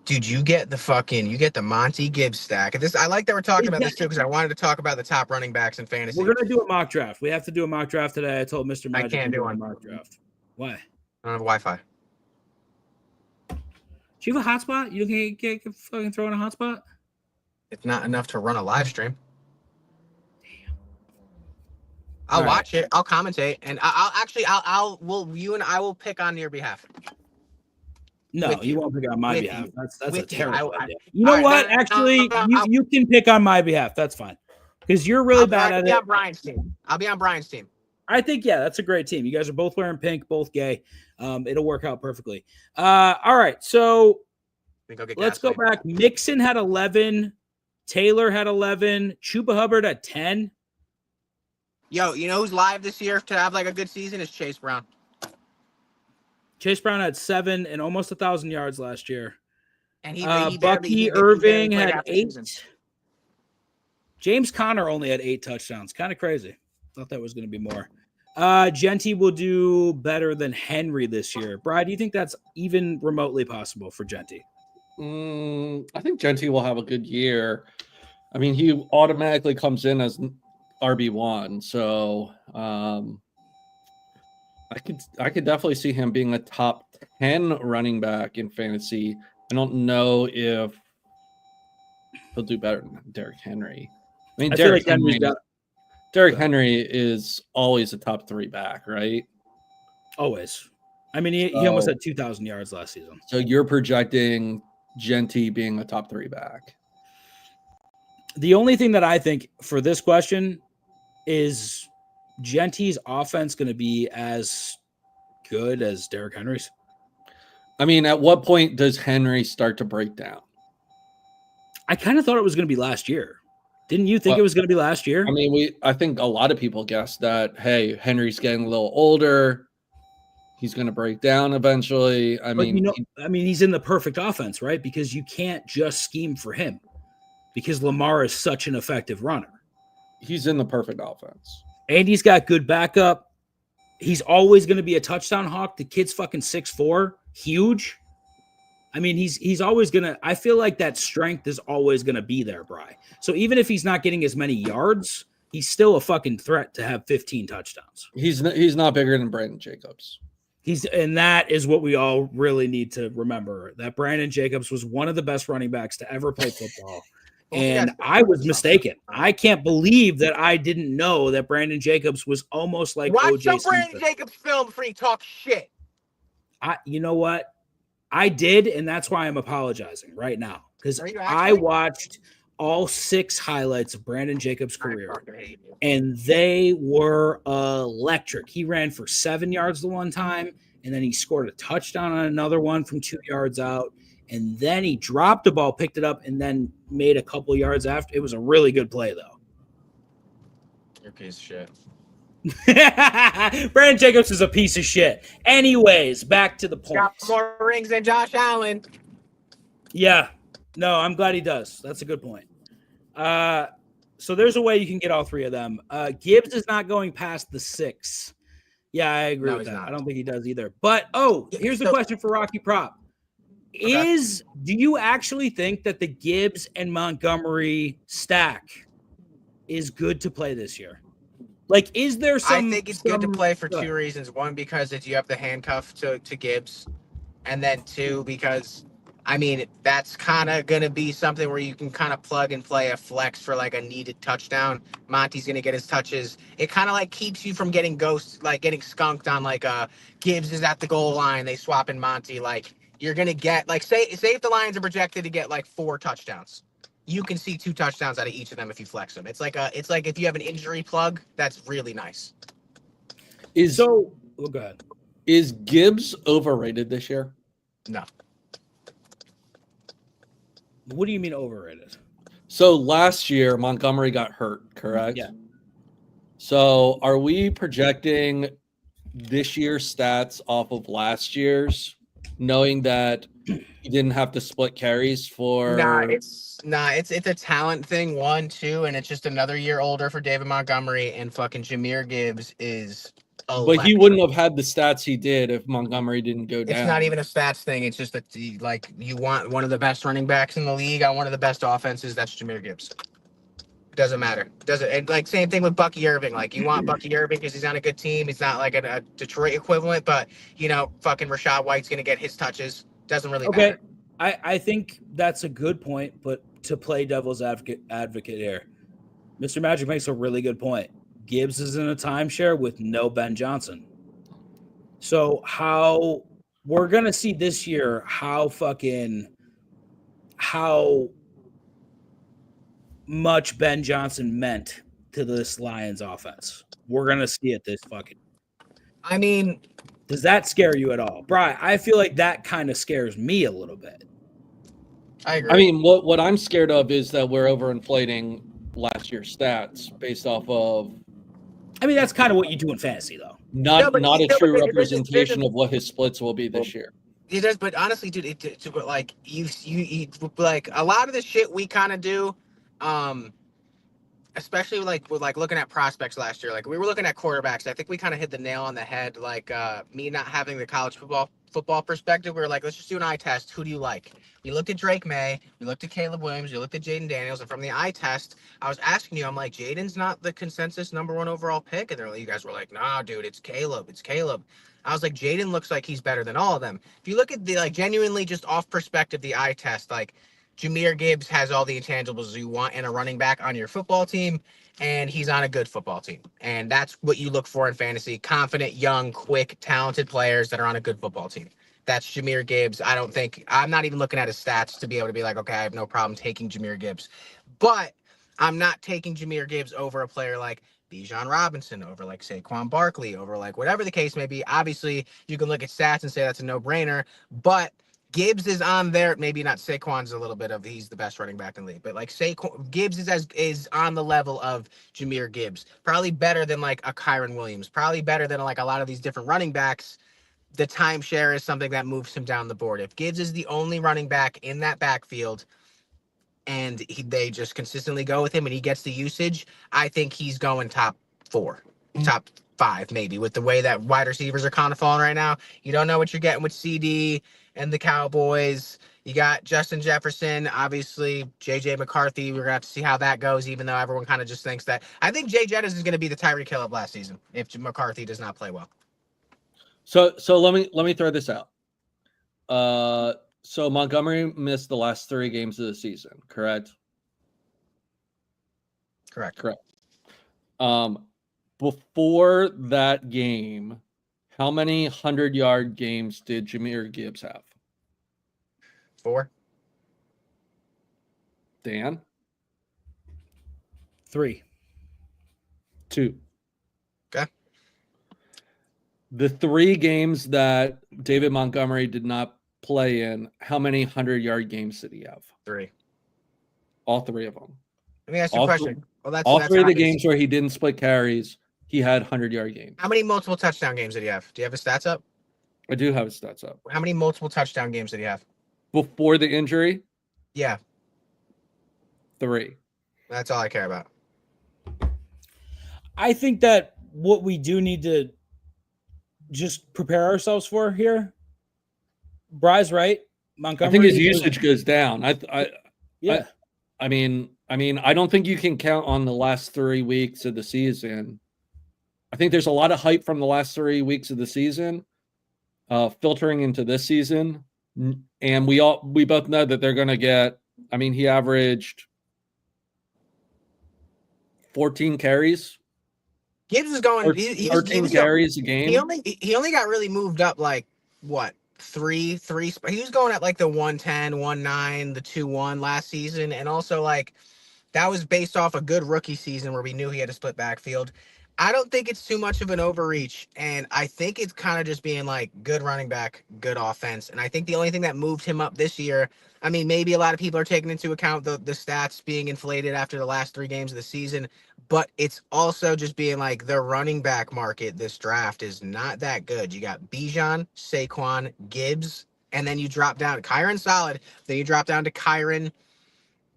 Dude, you get the Monty Gibbs stack. I like that we're talking about this too because I wanted to talk about the top running backs in fantasy. We're gonna do a mock draft. We have to do a mock draft today. I told Mr. Magic I can't do a one. mock draft. Why? I don't have Wi-Fi. Do you have a hotspot? You can fucking throw in a hotspot? It's not enough to run a live stream. Damn. I'll watch it. I'll commentate, and you and I will pick on your behalf. No, you won't pick on my behalf. That's a terrible idea. You All know right, what? Actually, you can pick on my behalf. That's fine. Because you're really bad at it. I'll be on Brian's team. I'll be on Brian's team. I think, yeah, that's a great team. You guys are both wearing pink, both gay. It'll work out perfectly. All right, so let's go back. Mixon had 11. Taylor had 11. Chuba Hubbard had 10. Yo, you know who's live this year to have like a good season is Chase Brown. Chase Brown had 7 and almost 1,000 yards last year. And he Bucky Irving had 8. James Conner only had 8 touchdowns. Kind of crazy. Thought that was going to be more. Genty will do better than Henry this year. Brad, do you think that's even remotely possible for Genty? I think Genty will have a good year. I mean, he automatically comes in as RB1, so I could definitely see him being a top 10 running back in fantasy. I don't know if he'll do better than Derrick Henry. I mean, Derrick Henry is always a top 3 back, right? Always. I mean, he almost had 2,000 yards last season. So you're projecting Genty being a top 3 back. The only thing that I think for this question is Genty's offense going to be as good as Derrick Henry's? I mean, at what point does Henry start to break down? I kind of thought it was going to be last year. Didn't you think it was going to be last year? I mean, I think a lot of people guessed that, hey, Henry's getting a little older. He's going to break down eventually. I mean, he's in the perfect offense, right? Because you can't just scheme for him because Lamar is such an effective runner. He's in the perfect offense. And he's got good backup. He's always going to be a touchdown hawk. The kid's fucking 6'4", huge. I mean, he's always going to – I feel like that strength is always going to be there, Bri. So even if he's not getting as many yards, he's still a fucking threat to have 15 touchdowns. He's not bigger than Brandon Jacobs. And that is what we all really need to remember, that Brandon Jacobs was one of the best running backs to ever play football. And I was mistaken. I can't believe that I didn't know that Brandon Jacobs was almost like Watch OJ some Brandon Jacobs film before you talk shit. You know what? I did, and that's why I'm apologizing right now. Because I watched all 6 highlights of Brandon Jacobs' career, and they were electric. He ran for 7 yards the one time, and then he scored a touchdown on another one from 2 yards out, and then he dropped the ball, picked it up, and then made a couple yards after. It was a really good play, though. You're a piece of shit. Brandon Jacobs is a piece of shit. Anyways, back to the point. Got more rings than Josh Allen. Yeah. No, I'm glad he does. That's a good point. So there's a way you can get all 3 of them. Gibbs is not going past the 6. Yeah, I agree with that. Not. I don't think he does either. But, here's the question for Rocky Prop. Okay. Do you actually think that the Gibbs and Montgomery stack is good to play this year? Like, is there some... I think it's good to play for 2 reasons. 1, because you have the handcuff to Gibbs. And then 2, because, I mean, that's kind of going to be something where you can kind of plug and play a flex for, like, a needed touchdown. Monty's going to get his touches. It kind of, like, keeps you from getting getting skunked on, like, Gibbs is at the goal line. They swap in Monty. Like, you're going to get, like, say if the Lions are projected to get, like, 4 touchdowns. You can see 2 touchdowns out of each of them if you flex them. It's like if you have an injury plug, that's really nice. Go ahead. Is Gibbs overrated this year? No. What do you mean overrated? So last year Montgomery got hurt, correct? Yeah. So are we projecting this year's stats off of last year's, knowing that he didn't have to split carries for... It's a talent thing, 1, 2, and it's just another year older for David Montgomery, and fucking Jahmyr Gibbs is electric. But he wouldn't have had the stats he did if Montgomery didn't go down. It's not even a stats thing. It's just that, like, you want one of the best running backs in the league on one of the best offenses. That's Jahmyr Gibbs. Doesn't matter. Same thing with Bucky Irving. Like, you want Bucky Irving because he's on a good team. He's not like a Detroit equivalent, but, fucking Rachaad White's going to get his touches. Doesn't really matter. I think that's a good point, but to play devil's advocate here, Mr. Magic makes a really good point. Gibbs is in a timeshare with no Ben Johnson. So how we're going to see this year how much Ben Johnson meant to this Lions offense. We're going to see it this fucking. I mean, does that scare you at all? Brian, I feel like that kind of scares me a little bit. I agree. I mean, what I'm scared of is that we're overinflating last year's stats based off of... I mean, that's kind of what you do in fantasy, though. Not a true representation of what his splits will be this year. It does, but honestly, dude, like you like a lot of the shit we kind of do, especially with looking at prospects last year. Like, we were looking at quarterbacks. I think we kind of hit the nail on the head. Like, me not having the college football perspective, we were like, let's just do an eye test. Who do you like? We looked at Drake May, we looked at Caleb Williams, we looked at Jaden Daniels, and from the eye test, I was asking you, I'm like, Jaden's not the consensus #1 overall pick, and you guys were like, nah, dude, it's Caleb. I was like, Jaden looks like he's better than all of them. If you look at the genuinely just off perspective, the eye test, Jahmyr Gibbs has all the intangibles you want in a running back on your football team, and he's on a good football team. And that's what you look for in fantasy: confident, young, quick, talented players that are on a good football team. That's Jahmyr Gibbs. I'm not even looking at his stats to be able to be like, okay, I have no problem taking Jahmyr Gibbs. But I'm not taking Jahmyr Gibbs over a player like Bijan Robinson, over like Saquon Barkley, over like whatever the case may be. Obviously, you can look at stats and say that's a no-brainer, but Gibbs is on there. Maybe not. Saquon's a little bit of, he's the best running back in the league, but like Gibbs is on the level of Jahmyr Gibbs. Probably better than like a Kyron Williams. Probably better than like a lot of these different running backs. the timeshare is something that moves him down the board. If Gibbs is the only running back in that backfield and they just consistently go with him and he gets the usage, I think he's going top 4, top 5 maybe, with the way that wide receivers are kind of falling right now. You don't know what you're getting with CD and the Cowboys. You got Justin Jefferson, obviously JJ McCarthy. We're gonna have to see how that goes, even though everyone kind of just thinks that. I think Jay Jettis is going to be the Tyreek Hill of last season if McCarthy does not play well. So let me throw this out. So Montgomery missed the last 3 games of the season, correct? Correct. Before that game, how many 100-yard games did Jahmyr Gibbs have? 4. Dan? 3. 2. Okay. The 3 games that David Montgomery did not play in, how many 100-yard games did he have? 3. All 3 of them. Let me ask you a question. Well, that's All that's 3 of the obvious. games where he didn't split carries, he had 100-yard games. How many multiple touchdown games did he have? Do you have his stats up? I do have his stats up. How many multiple touchdown games did he have? Before the injury, Yeah, 3. that's all I care about. I think that what we do need to just prepare ourselves for here. Bry's right. Montgomery. I think his usage goes down. Yeah. I mean, I don't think you can count on the last 3 weeks of the season. I think there's a lot of hype from the last 3 weeks of the season, filtering into this season, and we both know that they're going to get. I mean, he averaged 14 carries. Gibbs is going. 13 carries a game. He only got really moved up like what 3. He was going at like the 110, 19, the 2-1 last season, and also like that was based off a good rookie season where we knew he had a split backfield. I don't think it's too much of an overreach, and I think it's kind of just being like good running back, good offense. And I think the only thing that moved him up this year, I mean, maybe a lot of people are taking into account the stats being inflated after the last 3 games of the season, but it's also just being like the running back market this draft is not that good. You got Bijan, Saquon, Gibbs, and then you drop down Kyron solid. Then you drop down to Kyron,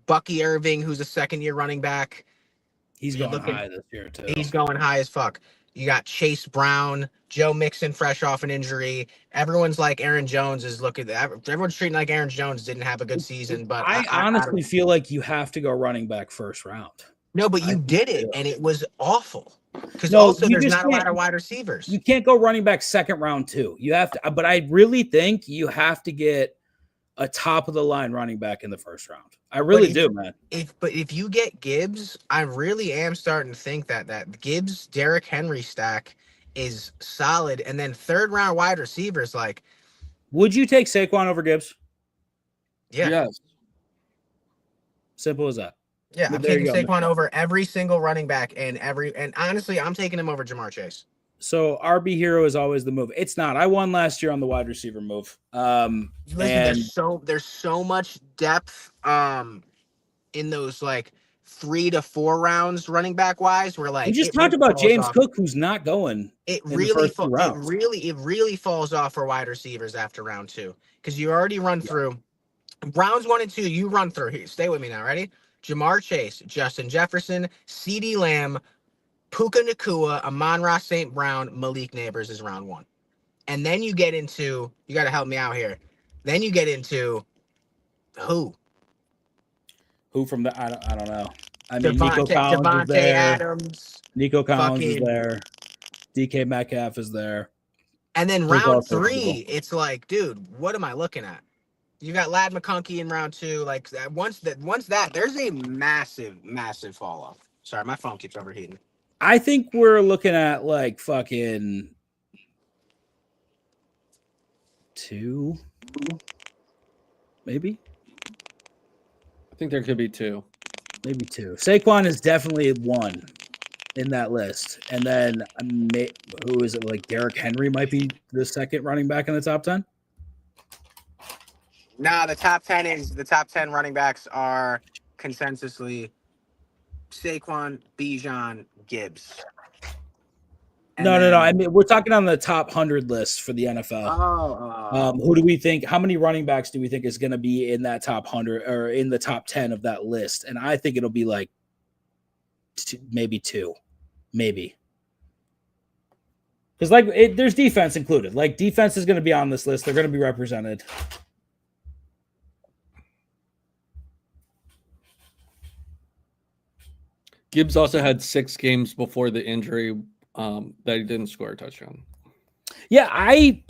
Bucky Irving, who's a second-year running back. He's going high this year, too. He's going high as fuck. You got Chase Brown, Joe Mixon fresh off an injury. Everyone's like Aaron Jones is looking. Everyone's treating like Aaron Jones didn't have a good season. But I honestly feel like you have to go running back first round. No, but you did it, and it was awful. Because No, also you there's just not a lot of wide receivers. You can't go running back second round too. You have to, but I really think you have to get a top of the line running back in the first round. I really do, man. If you get Gibbs, I really am starting to think that Gibbs Derrick Henry stack is solid, and then third round wide receivers like. Would you take Saquon over Gibbs? Yeah. Yes. Simple as that. Yeah, I'm taking Saquon over every single running back and honestly, I'm taking him over Jamar Chase. So RB hero is always the move. It's not. I won last year on the wide receiver move. Listen, there's so much depth in those like 3 to 4 rounds running back wise. We're like we just talked about James Cook, who's not going. It really falls off for wide receivers after round 2 because you already run through rounds 1 and 2. You run through here. Stay with me now. Ready? Jamar Chase, Justin Jefferson, CeeDee Lamb, Puka Nacua, Amon-Ra St. Brown, Malik Neighbors is round 1. And then you get into, you got to help me out here. Then you get into who? Who from the, I don't know. I mean, Nico Collins is there. Adams. Nico Collins is there. DK Metcalf is there. And then round 3, it's like, dude, what am I looking at? You got Ladd McConkey in round 2. Like once that, there's a massive fall off. Sorry, my phone keeps overheating. I think we're looking at like fucking 2, maybe. I think there could be 2. Maybe 2. Saquon is definitely 1 in that list. And then who is it? Like Derrick Henry might be the second running back in the top 10. Nah, the top 10 running backs are consensusly Saquon, Bijan, Gibbs. No. I mean, we're talking on the top 100 list for the NFL. Who do we think? How many running backs do we think is going to be in that top 100 or in the top 10 of that list? And I think it'll be like maybe two, maybe. Because there's defense included. Like defense is going to be on this list. They're going to be represented. Gibbs also had 6 games before the injury that he didn't score a touchdown. Yeah, I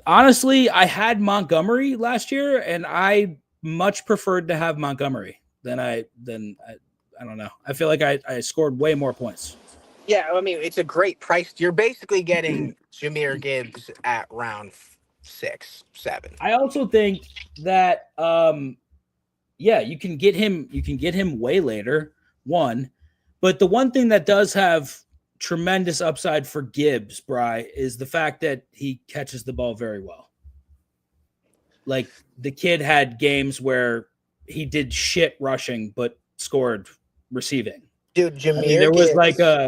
had Montgomery last year, and I much preferred to have Montgomery than I don't know. I feel like I scored way more points. Yeah, I mean, it's a great price. You're basically getting Jahmyr Gibbs at round 6, 7. I also think that you can get him way later, one. But the one thing that does have tremendous upside for Gibbs, Bri, is the fact that he catches the ball very well. Like the kid had games where he did shit rushing but scored receiving. Dude, Jahmyr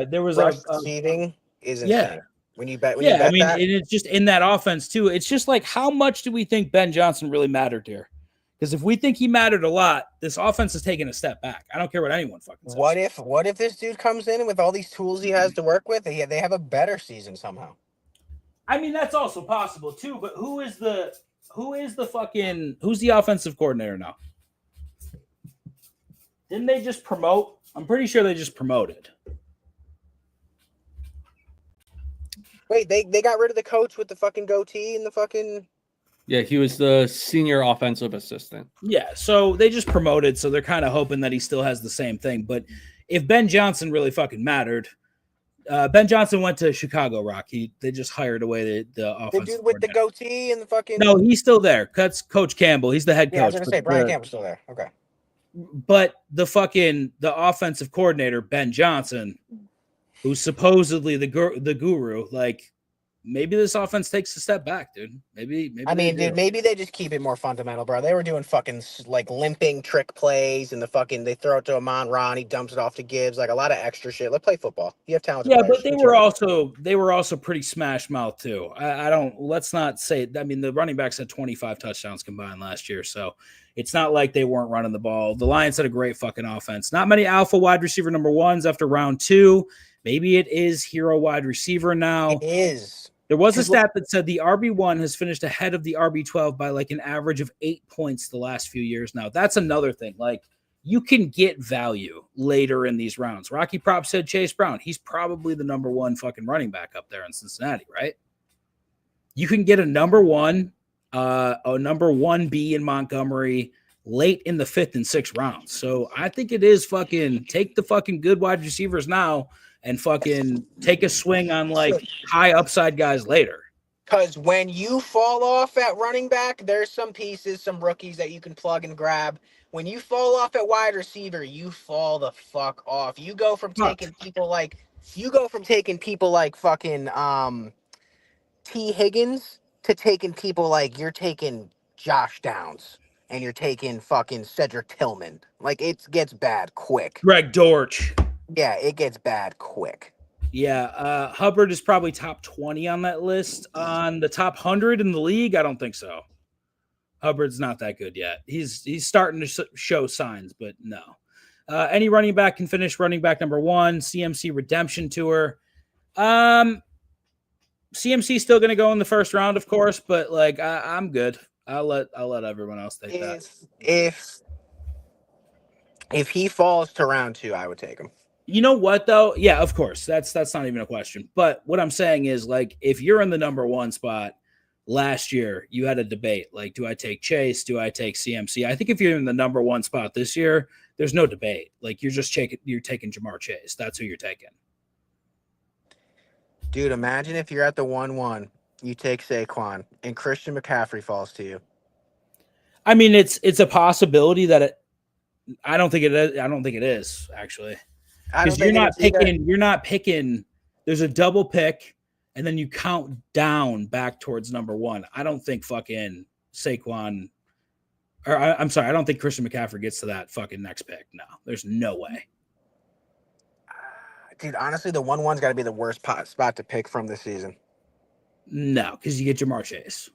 there was receiving is insane. Yeah. When you bet and that, it's just in that offense too. It's just like, how much do we think Ben Johnson really mattered here? Because if we think he mattered a lot, this offense is taking a step back. I don't care what anyone fucking says. What if this dude comes in and with all these tools he has to work with, they have a better season somehow? I mean, that's also possible too. But who's the offensive coordinator now? Didn't they just promote? I'm pretty sure they just promoted. Wait, they got rid of the coach with the fucking goatee and the fucking... Yeah, he was the senior offensive assistant. Yeah, so they just promoted, so they're kind of hoping that he still has the same thing. But if Ben Johnson really fucking mattered, Ben Johnson went to Chicago Rock. They just hired away the offensive dude with the goatee and the fucking... No, he's still there. That's Coach Campbell. He's the head coach. Yeah, I was going to say, Brian Campbell's still there. Okay. But the offensive coordinator, Ben Johnson, who's supposedly the guru, like, maybe this offense takes a step back, dude. Maybe they just keep it more fundamental, bro. They were doing fucking like limping trick plays and they throw it to Amon-Ra, he dumps it off to Gibbs, like a lot of extra shit. Let's play football. You have talented players. But they were also pretty smash mouth too. Let's not say. I mean, the running backs had 25 touchdowns combined last year, so it's not like they weren't running the ball. The Lions had a great fucking offense. Not many alpha wide receiver number ones after round 2. Maybe it is hero wide receiver now. It is. There was a stat that said the RB1 has finished ahead of the RB12 by like an average of 8 points the last few years now. That's another thing. Like, you can get value later in these rounds. Rocky Prop said Chase Brown. He's probably the number 1 fucking running back up there in Cincinnati, right? You can get a number 1B in Montgomery late in the 5th and 6th rounds. So I think it is fucking take the fucking good wide receivers now and fucking take a swing on like high upside guys later. Because when you fall off at running back, there's some pieces, some rookies that you can plug and grab. When you fall off at wide receiver, you fall the fuck off. You go from taking people like fucking T. Higgins to taking people like you're taking Josh Downs and you're taking fucking Cedric Tillman. Like, it gets bad quick. Greg Dortch. Yeah, it gets bad quick. Yeah, Hubbard is probably top 20 on that list. On the top 100 in the league, I don't think so. Hubbard's not that good yet. He's starting to show signs, but no. Any running back can finish running back number 1. CMC Redemption Tour. CMC still going to go in the first round, of course, but like I'm good. I'll let everyone else take that. If he falls to round 2, I would take him. You know what though? Yeah, of course. That's not even a question. But what I'm saying is, like, if you're in the number 1 spot last year, you had a debate. Like, do I take Chase? Do I take CMC? I think if you're in the number 1 spot this year, there's no debate. Like, you're taking Jamar Chase. That's who you're taking. Dude, imagine if you're at the 1-1, you take Saquon, and Christian McCaffrey falls to you. I mean, it's a possibility that I don't think it is. I don't think it is, actually. Because you're not picking. There's a double pick, and then you count down back towards number 1. I don't think fucking Saquon, or I'm sorry, I don't think Christian McCaffrey gets to that fucking next pick. No, there's no way. Dude, honestly, the 1-1's got to be the worst spot to pick from this season. No, because you get Jamar Chase.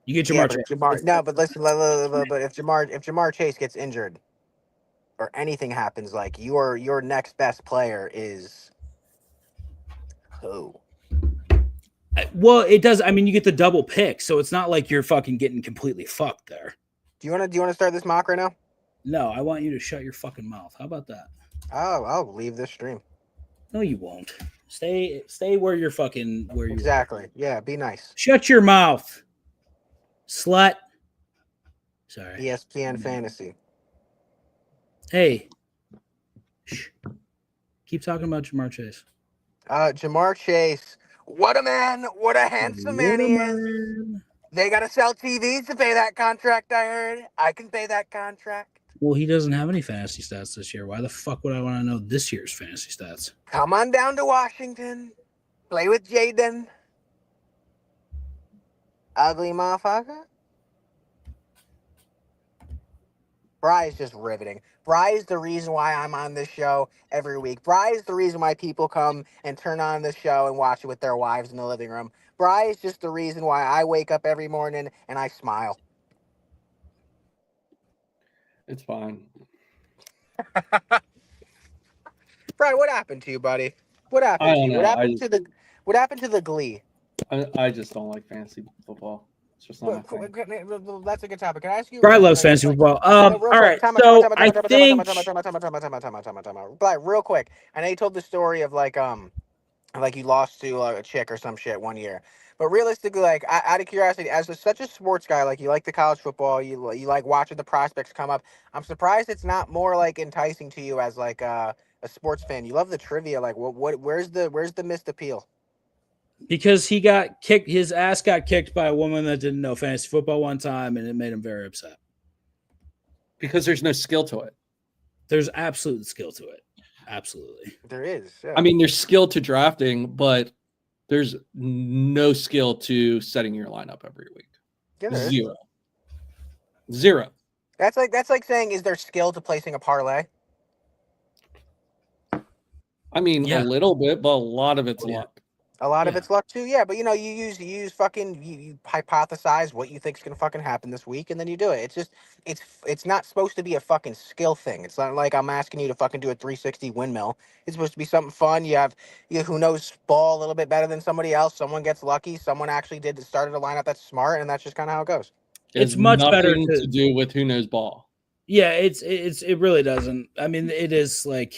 You get Jamar Chase. But listen, but if Jamar Chase gets injured or anything happens, like your next best player is who? Well, it does. I mean, you get the double pick, so it's not like you're fucking getting completely fucked there. Do you want to start this mock right now? No, I want you to shut your fucking mouth. How about that? Oh, I'll leave this stream. No, you won't. Stay where you're fucking where you exactly. Are. Yeah, be nice. Shut your mouth, slut. Sorry. ESPN Fantasy. Hey, shh. Keep talking about Jamar Chase. Jamar Chase. What a man. What a handsome man he is. They got to sell TVs to pay that contract, I heard. I can pay that contract. Well, he doesn't have any fantasy stats this year. Why the fuck would I want to know this year's fantasy stats? Come on down to Washington. Play with Jaden. Ugly motherfucker. Bri is just riveting. Bri is the reason why I'm on this show every week. Bri is the reason why people come and turn on this show and watch it with their wives in the living room. Bri is just the reason why I wake up every morning and I smile. It's fine. Bri, what happened to you, buddy? What happened to you? What happened to the glee? I just don't like fantasy football. It's just not my thing. That's a good topic. Can I ask you? Bri loves fantasy football. All right. So I think. Bri, real quick. I know you told the story of like you lost to a chick or some shit one year. But realistically, like, out of curiosity, as such a sports guy, like, you like the college football, you like watching the prospects come up. I'm surprised it's not more like enticing to you as like a sports fan. You love the trivia. Like, where's the missed appeal? Because he got kicked, his ass got kicked by a woman that didn't know fantasy football one time, and it made him very upset. Because there's no skill to it. There's absolute skill to it. Absolutely. There is. Yeah. I mean, there's skill to drafting, but there's no skill to setting your lineup every week. Yeah, Zero. That's like saying, is there skill to placing a parlay? I mean, a little bit, but a lot of it's luck. A lot of it's luck too, yeah. But you use fucking you hypothesize what you think's gonna fucking happen this week, and then you do it. It's just it's not supposed to be a fucking skill thing. It's not like I'm asking you to fucking do a 360 windmill. It's supposed to be something fun. You who knows ball a little bit better than somebody else. Someone gets lucky. Someone actually started a lineup that's smart, and that's just kind of how it goes. It's much better to do with who knows ball. Yeah, it really doesn't. I mean, it is like.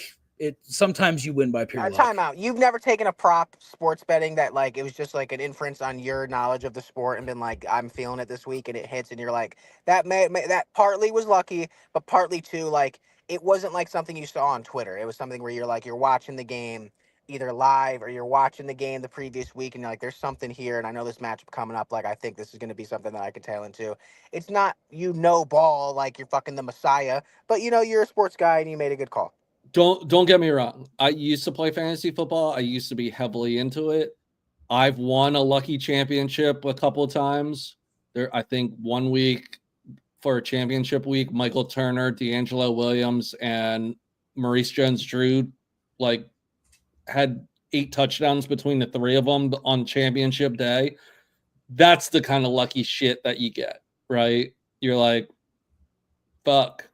Sometimes you win by pure luck. Time out. You've never taken a prop sports betting that like it was just like an inference on your knowledge of the sport and been like, I'm feeling it this week, and it hits, and you're like, that partly was lucky, but partly too like it wasn't like something you saw on Twitter. It was something where you're like, you're watching the game either live or you're watching the game the previous week, and you're like, there's something here, and I know this matchup coming up. Like, I think this is going to be something that I could tail into. It's not ball like you're fucking the Messiah, but you're a sports guy and you made a good call. Don't get me wrong. I used to play fantasy football. I used to be heavily into it. I've won a lucky championship a couple of times. I think 1 week for a championship week, Michael Turner, D'Angelo Williams, and Maurice Jones-Drew had 8 touchdowns between the 3 of them on championship day. That's the kind of lucky shit that you get, right? You're like, fuck.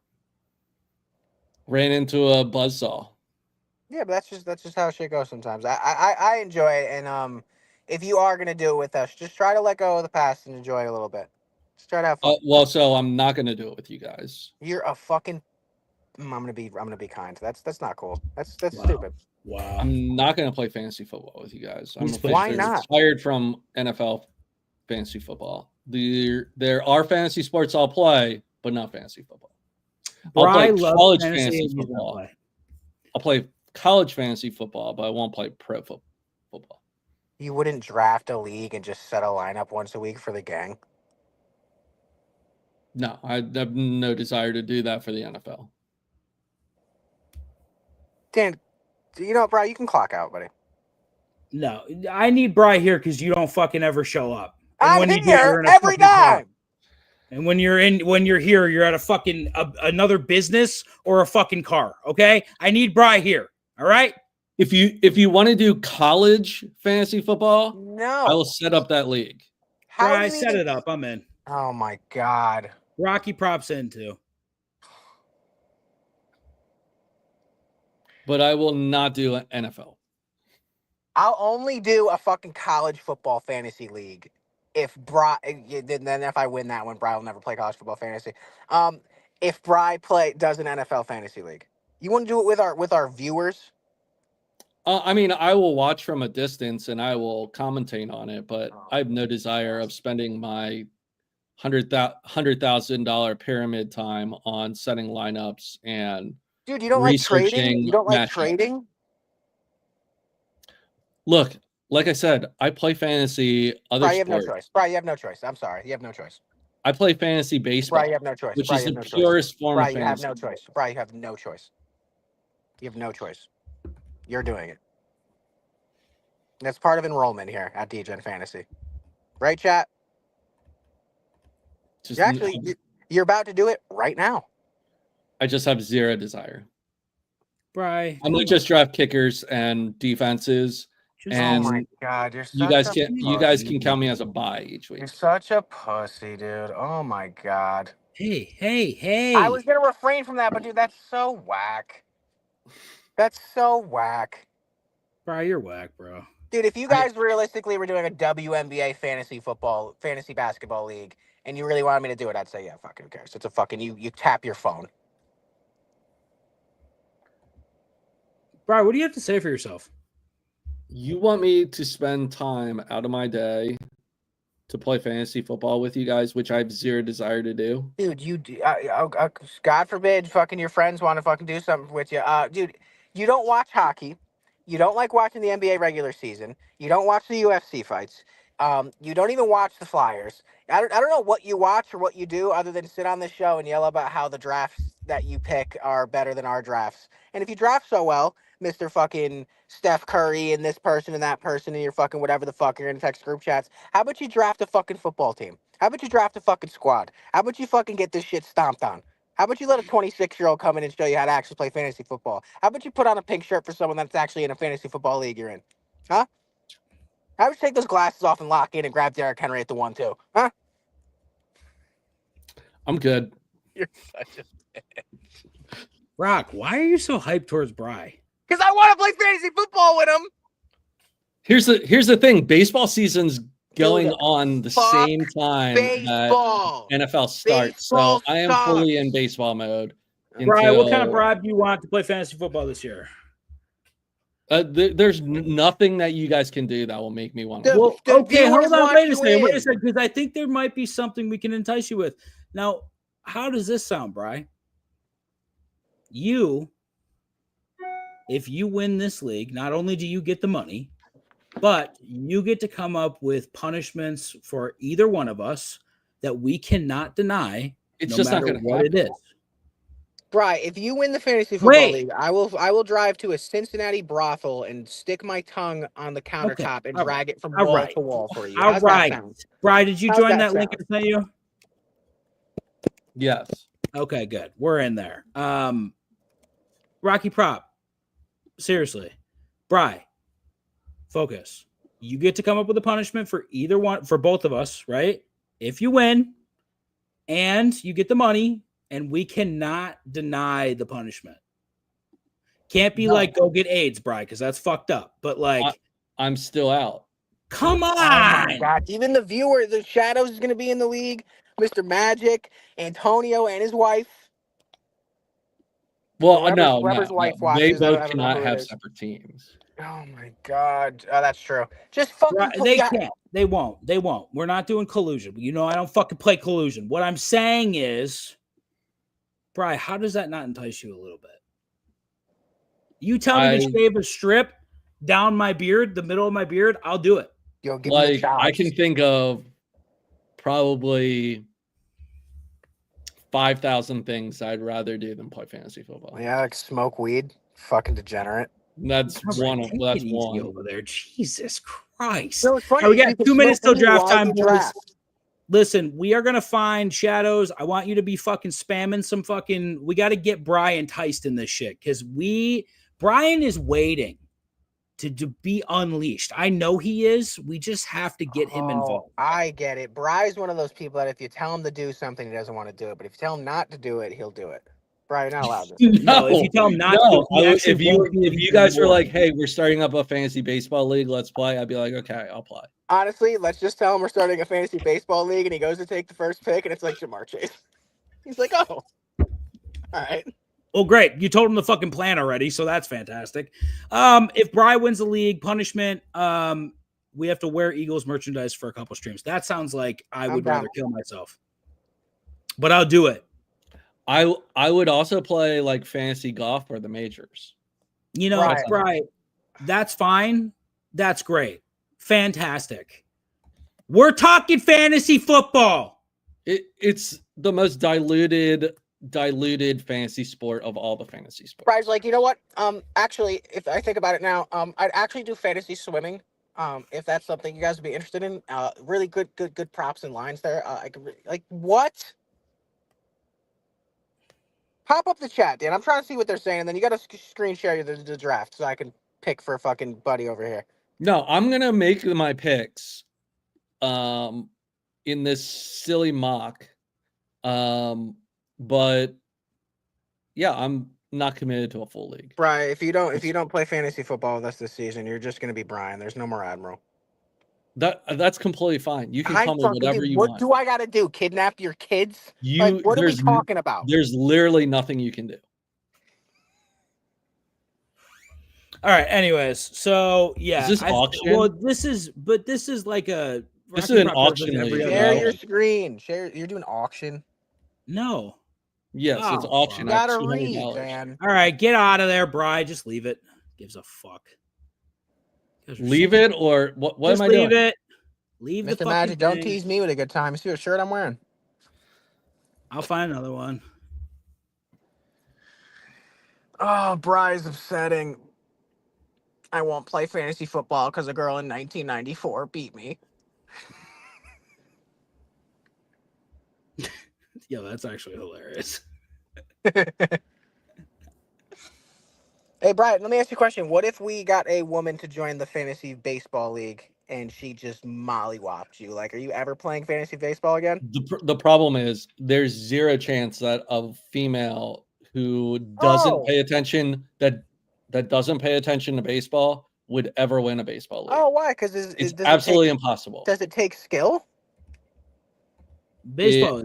Ran into a buzzsaw. Yeah, but that's just how shit goes sometimes. I enjoy it, and if you are gonna do it with us, just try to let go of the past and enjoy it a little bit. Just try to have fun. So I'm not gonna do it with you guys. You're a fucking. I'm gonna be kind. That's not cool. That's stupid. Wow. I'm not gonna play fantasy football with you guys. Why not? Tired from NFL fantasy football. There are fantasy sports I'll play, but not fantasy football. I'll play college fantasy football. I'll play college fantasy football, but I won't play pro football. You wouldn't draft a league and just set a lineup once a week for the gang? No, I have no desire to do that for the NFL. Dan, Bri, you can clock out, buddy. No, I need Bri here because you don't fucking ever show up. I'm here every time. And when you're here, you're at a fucking another business or a fucking car. Okay, I need Bri here. All right. If you want to do college fantasy football, No. I will set up that league. How I do you set even... it up. I'm in. Oh my God. Rocky props in too. But I will not do an NFL. I'll only do a fucking college football fantasy league if then if I win that one, Bri will never play college football fantasy. If Bri does an NFL fantasy league, you want to do it with our viewers? I mean, I will watch from a distance and I will commentate on it, but I have no desire of spending my $100,000 pyramid time on setting lineups and dude. You don't like trading? You don't like matchups. trading? Look, like I said, I play fantasy. Other Bri, you have sports. no choice. Bri, you have no choice. I'm sorry, you have no choice. I play fantasy baseball. Bri, you have no choice. Which Bri, is you the have no purest choice. form Bri, of fantasy. you have no choice. Bri, you have no choice. You have no choice. You're doing it. That's part of enrollment here at DGen Fantasy. Right, chat? You're about to do it right now. I just have zero desire. Bri. I might just draft kickers and defenses. And oh my God, you guys can count me as a buy each week. You're such a pussy, dude. Oh my God. Hey. I was gonna refrain from that, but dude, that's so whack. That's so whack. Bri, you're whack, bro. Dude, if you guys realistically were doing a WNBA fantasy basketball league, and you really wanted me to do it, I'd say, yeah, fucking who cares? It's a fucking you tap your phone. Bri, what do you have to say for yourself? You want me to spend time out of my day to play fantasy football with you guys, which I have zero desire to do? Dude, God forbid fucking your friends want to fucking do something with you. Dude, you don't watch hockey. You don't like watching the NBA regular season. You don't watch the UFC fights. You don't even watch the Flyers. I don't know what you watch or what you do other than sit on this show and yell about how the drafts that you pick are better than our drafts. And if you draft so well, Mr. fucking Steph Curry and this person and that person and your fucking whatever the fuck you're in text group chats, how about you draft a fucking football team? How about you draft a fucking squad? How about you fucking get this shit stomped on? How about you let a 26-year-old come in and show you how to actually play fantasy football? How about you put on a pink shirt for someone that's actually in a fantasy football league you're in? Huh? How about you take those glasses off and lock in and grab Derrick Henry at the 1-2? Huh? I'm good. You're such a bitch. Rock, why are you so hyped towards Bri? Because I want to play fantasy football with him. Here's the thing. Baseball season's going on the same time baseball. that NFL starts. Baseball so I am fully in baseball mode. Bri, what kind of bribe do you want to play fantasy football this year? There's nothing that you guys can do that will make me want to. Well, okay, hold on. Wait a second. Because I think there might be something we can entice you with. Now, how does this sound, Bri? If you win this league, not only do you get the money, but you get to come up with punishments for either one of us that we cannot deny. It's no just matter not going to what happen. it is. Bri, if you win the fantasy football league, I will drive to a Cincinnati brothel and stick my tongue on the countertop and drag it from wall to wall for you. All right. Bri, did you join that link I sent you? Yes. Okay, good. We're in there. Rocky Prop. Seriously. Bri, focus. You get to come up with a punishment for either one, for both of us, right? If you win and you get the money, and we cannot deny the punishment. Can't be like, go get AIDS, Bri, because that's fucked up. But like, I'm still out. Come on. Oh my God. Even the viewer, the Shadows is going to be in the league. Mr. Magic, Antonio, and his wife. Well, whoever's no. Wife watches, they both cannot have separate teams. Oh my God. Oh, that's true. Just fucking they can't. They won't. We're not doing collusion. You know, I don't fucking play collusion. What I'm saying is, Bri, how does that not entice you a little bit? You tell me to shave a strip down my beard, the middle of my beard, I'll do it. Yo, give me the chops. I can think of probably 5,000 things I'd rather do than play fantasy football. Yeah, like smoke weed. Fucking degenerate. That's one. That's one over there. Jesus Christ! No, it's funny. We got 2 minutes till draft time, boys. Listen, we are gonna find Shadows. I want you to be fucking spamming some fucking. We got to get Bri enticed in this shit because Brian is waiting to be unleashed. I know he is. We just have to get him involved. I get it. Bry's one of those people that if you tell him to do something, he doesn't want to do it. But if you tell him not to do it, he'll do it. Bry, you're not allowed to. No, if you tell him not to, if you guys were like, hey, we're starting up a fantasy baseball league, let's play, I'd be like, okay, I'll play. Honestly, let's just tell him we're starting a fantasy baseball league, and he goes to take the first pick, and it's like Jamar Chase. He's like, oh, all right. Well, great. You told him the fucking plan already, so that's fantastic. If Bry wins the league, punishment, we have to wear Eagles merchandise for a couple streams. That sounds like I would rather kill myself. But I'll do it. I would also play like fantasy golf or the majors. You know, Bry, that's fine. That's great. Fantastic. We're talking fantasy football. It's the most diluted fantasy sport of all the fantasy sports. Bry's like, you know what? Actually, if I think about it now, I'd actually do fantasy swimming. If that's something you guys would be interested in. Really good props and lines there. I could like what? Pop up the chat, Dan. I'm trying to see what they're saying, and then you got to screen share the draft so I can pick for fucking buddy over here. No, I'm gonna make my picks, in this silly mock, but yeah, I'm not committed to a full league. Brian, if you don't play fantasy football with us this season, you're just gonna be Brian. There's no more Admiral. That's completely fine. You can call me whatever you want. What do I got to do? Kidnap your kids? What are we talking about? There's literally nothing you can do. All right. Anyways, so yeah. Is this auction? Well, this is like a. This is an auction. Share your screen. You're doing auction. No. Yes, it's auction. You gotta read, man. All right, get out of there, Bri. Just leave it. Gives a fuck. Leave it or what? What just am I doing? Leave it. Leave Mr. the Magic. Don't tease me with a good time. See what shirt I'm wearing. I'll find another one. Oh, Bri's upsetting. I won't play fantasy football because a girl in 1994 beat me. Yeah, that's actually hilarious. Hey, Brian, let me ask you a question. What if we got a woman to join the fantasy baseball league and she just mollywopped you? Like, are you ever playing fantasy baseball again? The problem is there's zero chance that a female who doesn't pay attention, that doesn't pay attention to baseball would ever win a baseball league. Oh, why? Because it's absolutely impossible. Does it take skill? Baseball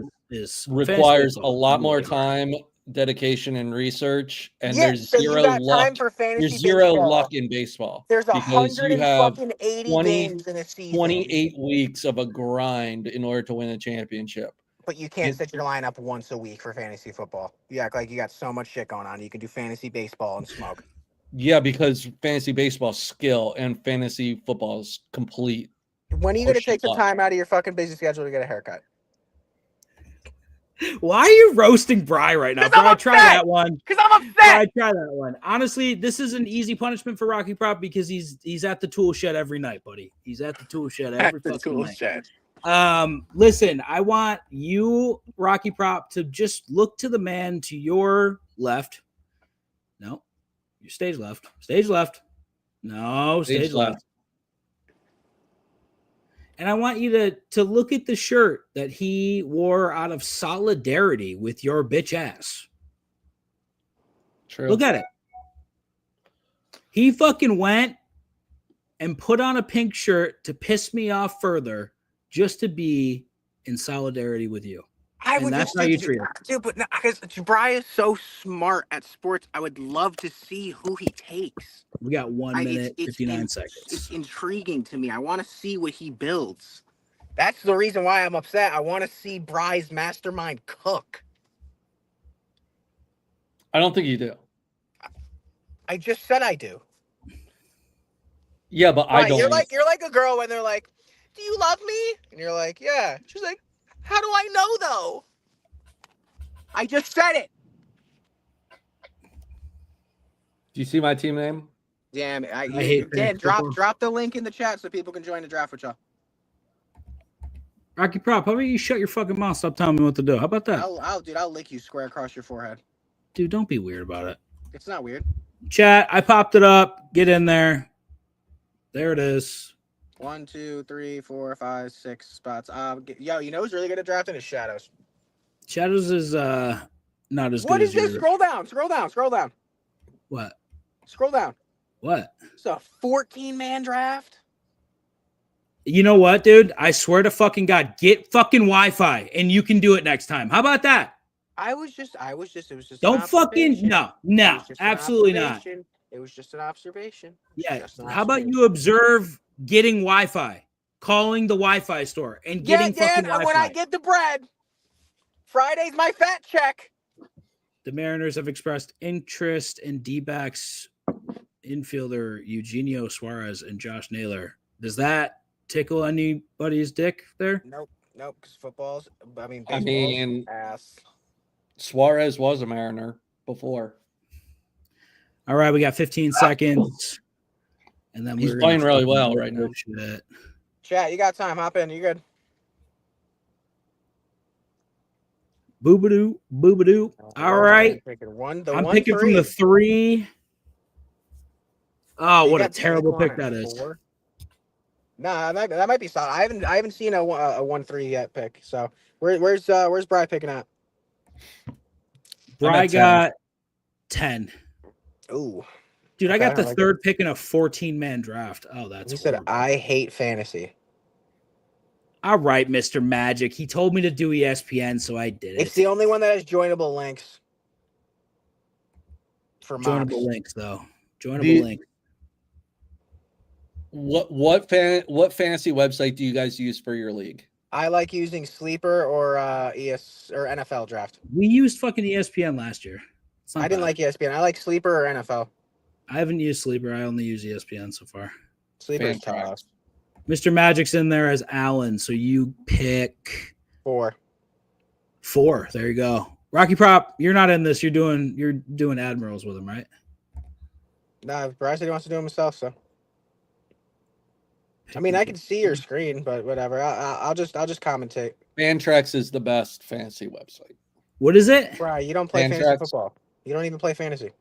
requires a lot more time, dedication, and research, and there's zero luck. There's zero luck in baseball. There's 180 games in a season. 28 weeks of a grind in order to win a championship. But you can't set your lineup once a week for fantasy football. You act like you got so much shit going on. You can do fantasy baseball and smoke. Yeah, because fantasy baseball is skill and fantasy football is complete. When are you going to take some time out of your fucking busy schedule to get a haircut? Why are you roasting Bri right now? Bri, try that one. Because I'm upset. Try that one. Honestly, this is an easy punishment for Rocky Prop because he's at the tool shed every night, buddy. He's at the tool shed every fucking night. Listen, I want you, Rocky Prop, to just look to the man to your left. No, your stage left. Stage left. No, stage left. And I want you to look at the shirt that he wore out of solidarity with your bitch ass. True. Look at it. He fucking went and put on a pink shirt to piss me off further just to be in solidarity with you. That's how you treat him. Dude, but because Brian is so smart at sports, I would love to see who he takes. We got 1 minute, 59 seconds. It's intriguing to me. I want to see what he builds. That's the reason why I'm upset. I want to see Bri's mastermind cook. I don't think you do. I just said I do. Yeah, but I don't. You're like a girl when they're like, "Do you love me?" And you're like, "Yeah." She's like, "How do I know though?" I just said it. Do you see my team name? Damn it. I hate Dan, drop the link in the chat so people can join the draft with y'all. Rocky Prop, how about you shut your fucking mouth? Stop telling me what to do. How about that? I'll lick you square across your forehead. Dude, don't be weird about it. It's not weird. Chat, I popped it up. Get in there. There it is. 1, 2, 3, 4, 5, 6 spots. Yo, you know who's really good at drafting is Shadows. Shadows is not as What good is as this? your Scroll down. Scroll down. Scroll down. what? Scroll down. What? It's a 14-man draft. You know what, dude? I swear to fucking God, get fucking Wi-Fi and you can do it next time. How about that? It was just Don't fucking no, absolutely not. It was just an observation. Yeah. How about you observe getting Wi-Fi, calling the Wi-Fi store, and getting fucking Wi-Fi? When I get the bread, Friday's my fat check. The Mariners have expressed interest in D-backs infielder Eugenio Suarez and Josh Naylor. Does that tickle anybody's dick there? Nope, because baseball's ass. Suarez was a Mariner before. All right, we got 15 seconds. And then he's playing really well right now. Shit. Chat, you got time. Hop in. You good? Boobadoo, boobadoo. All right. I'm picking from the 3. Oh, what a terrible pick that is. Nah, that might be solid. I haven't seen a 1-3 yet pick. So where's Bry picking at? Bry got 10. Ooh. Dude, I got the third pick in a 14-man draft. Oh, that's He said, I hate fantasy. All right, Mr. Magic. He told me to do ESPN, so I did it. It's the only one that has joinable links. For joinable links, though. Joinable links. What fantasy website do you guys use for your league? I like using Sleeper or NFL Draft. We used fucking ESPN last year. I didn't like ESPN. I like Sleeper or NFL. I haven't used Sleeper. I only use ESPN so far. Sleeper's tough. Mr. Magic's in there as Allen, so you pick 4. There you go. Rocky Prop, you're not in this. You're doing Admirals with him, right? Nah, Bryce said he wants to do it himself, so. I mean, I can see your screen, but whatever. I'll just commentate. Fantrax is the best fantasy website. What is it? Bro, you don't play fantasy football. You don't even play fantasy.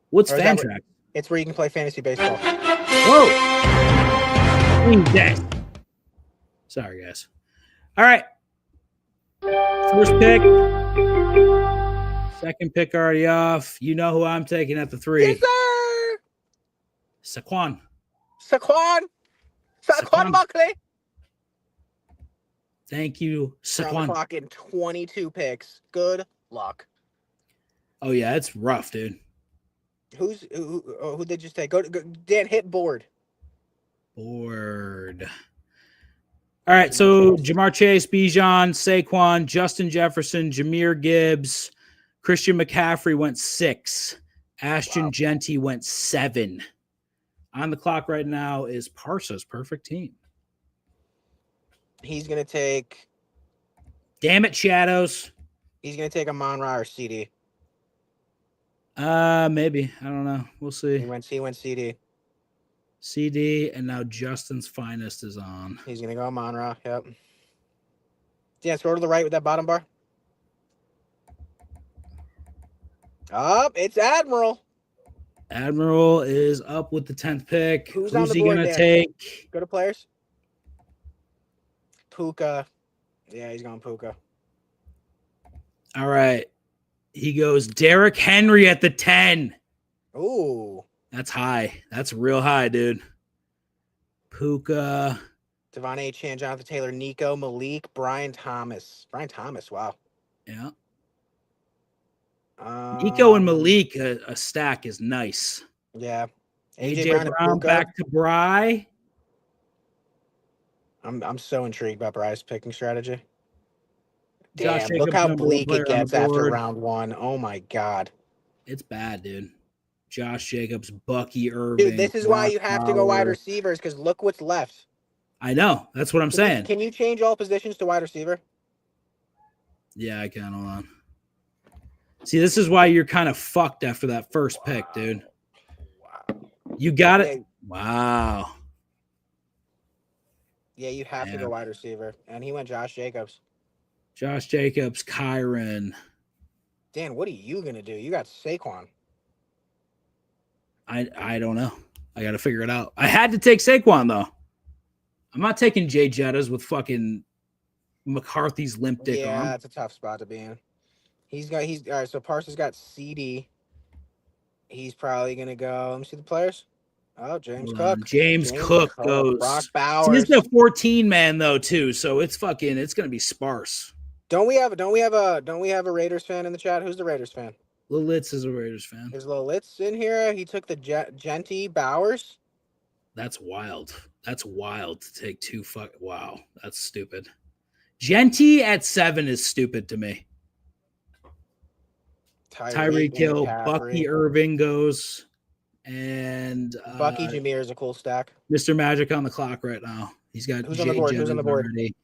What's Fantrax? It's where you can play fantasy baseball. Whoa. Sorry, guys. All right. First pick. Second pick already off. You know who I'm taking at the 3. Yes, sir. Saquon Buckley. Thank you, Saquon. Fucking 22 picks. Good luck. Oh yeah, it's rough, dude. Who did you take? Go Dan, hit board. All right, so Jamar Chase, Bijan, Saquon, Justin Jefferson, Jahmyr Gibbs, Christian McCaffrey went 6. Ashton Genty went 7. On the clock right now is Parsa's perfect team. He's going to take... Damn it, Shadows. He's going to take a Amon-Ra or CD. Maybe. I don't know. We'll see. He went CD. CD, and now Justin's finest is on. He's going to go Amon-Ra, yep. Yeah, scroll to the right with that bottom bar. Up, it's Admiral. Admiral is up with the 10th pick. Who's he going to take? Go to players. Puka. Yeah, he's going Puka. All right. He goes Derrick Henry at the 10. Ooh. That's high. That's real high, dude. Puka. Devon A. Chan, Jonathan Taylor, Nico, Malik, Brian Thomas. Wow. Yeah. Nico and Malik, a stack is nice. Yeah. AJ Brown back to Bry. I'm so intrigued by Bry's picking strategy. Damn, look how bleak it gets after round 1. Oh my God. It's bad, dude. Josh Jacobs, Bucky Irving. Dude, this is why you have to go wide receivers, because look what's left. I know. That's what I'm saying. Can you change all positions to wide receiver? Yeah, I can. Hold on. See, this is why you're kind of fucked after that first pick, dude. Wow. You got it. Wow. Yeah, you have to go wide receiver. And he went Josh Jacobs. Josh Jacobs, Kyron. Dan, what are you going to do? You got Saquon. I don't know. I got to figure it out. I had to take Saquon though. I'm not taking Jay Jettas with fucking McCarthy's limp dick Yeah, arm. that's a tough spot to be in. He's all right. So Parsons got CD. He's probably gonna go. Let me see the players. Oh, James Cook. James Cook goes. Brock He's Bowers. the 14 man though too, so it's gonna be sparse. Don't we have a Raiders fan in the chat? Who's the Raiders fan? Lil Litz is a Raiders fan. Is Lil Litz in here? He took the Genty Bowers. That's wild. That's wild to take two. Wow, that's stupid. Genty at 7 is stupid to me. Tyreek Hill, Bucky Irving goes, and Bucky Jameer is a cool stack. Mr. Magic on the clock right now. He's got Who's on the board? Who's on the board? Already.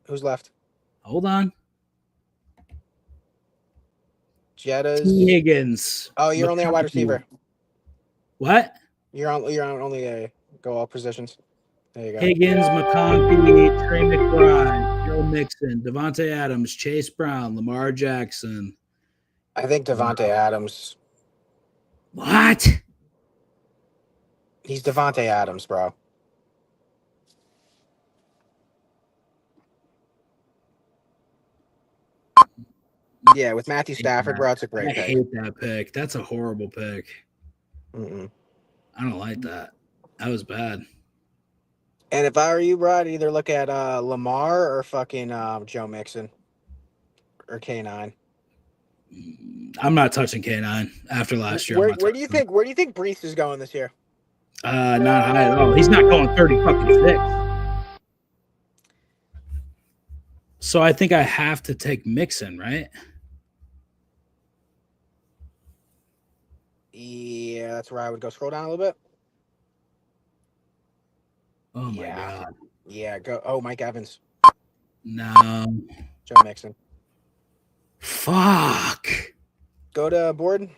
Who's left? Hold on. Jettas. T. Higgins. Oh, you're only on wide receiver. What? You're on only a go all positions. There you go. Higgins, McConkey, Trey McBride, Joe Mixon, Devontae Adams, Chase Brown, Lamar Jackson. I think Devontae Adams. What? He's Devontae Adams, bro. Yeah, with Matthew Stafford, bro, it's a great pick. I hate that pick. That's a horrible pick. Mm-mm. I don't like that. That was bad. And if I were you, bro, I'd either look at Lamar or fucking Joe Mixon or K9. I'm not touching K9 after last year. Where do you think Brees is going this year? Not high at all. He's not going 30 fucking 6. So I think I have to take Mixon, right? Yeah, that's where I would go. Scroll down a little bit. Oh my god. Yeah, go. Oh, Mike Evans. No. Joe Mixon. Fuck. Go to board.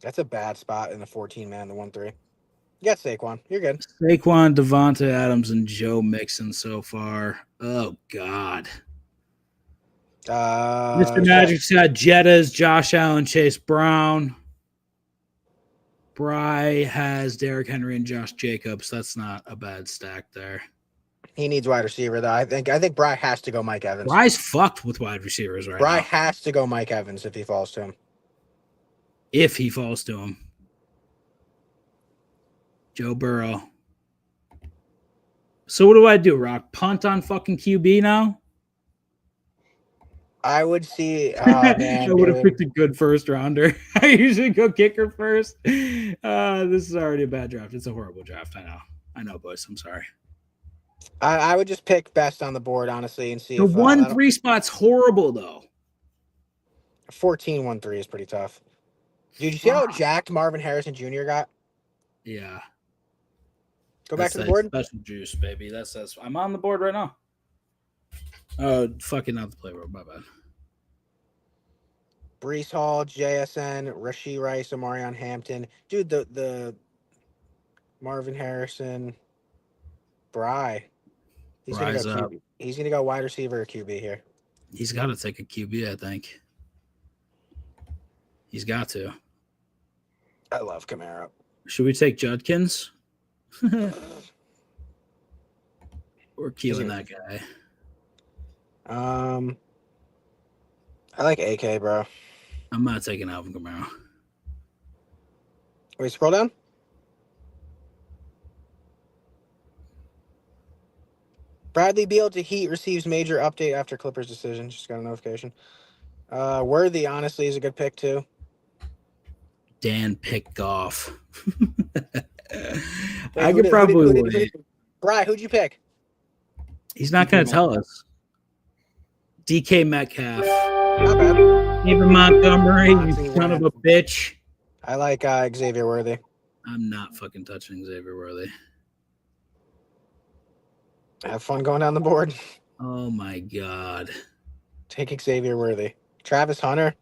That's a bad spot in the 14-man, the 1-3. You got Saquon. You're good. Saquon, Devontae Adams, and Joe Mixon so far. Oh god. Mr. Magic's got Jettas, Josh Allen, Chase Brown. Bry has Derrick Henry and Josh Jacobs. That's not a bad stack there. He needs wide receiver though. I think Bry has to go Mike Evans. Bry's fucked with wide receivers right Bry now. has to go Mike Evans if he falls to him. If he falls to him. Joe Burrow. So what do I do, Rock? Punt on fucking QB now? I would see. Oh, man, I would have picked a good first rounder. I usually go kicker first. This is already a bad draft. It's a horrible draft. I know, boys. I'm sorry. I would just pick best on the board, honestly, and see The if 1-3 spot's horrible, though. 14-1-3 is pretty tough. Dude, you see how jacked Marvin Harrison Jr. got? Yeah. Go back to the board. Special juice, baby. That's I'm on the board right now. Oh, fucking not the playbook. My bad. Brees Hall, JSN, Rashee Rice, Omarion Hampton. Dude, the Marvin Harrison, Bry. He's gonna go QB. He's gonna go wide receiver or QB here. He's got to take a QB, I think. He's got to. I love Kamara. Should we take Judkins? We're killing that guy. I like AK, bro. I'm not taking Alvin Kamara. Wait, scroll down. Bradley Beal to Heat receives major update after Clippers decision. Just got a notification. Worthy, honestly, is a good pick, too. Dan picked Goff. I could probably wait. Bri, who'd you pick? He's not going to tell us. DK Metcalf. Not bad. David Montgomery, you son of a bitch. I like Xavier Worthy. I'm not fucking touching Xavier Worthy. Have fun going down the board. Oh, my God. Take Xavier Worthy. Travis Hunter.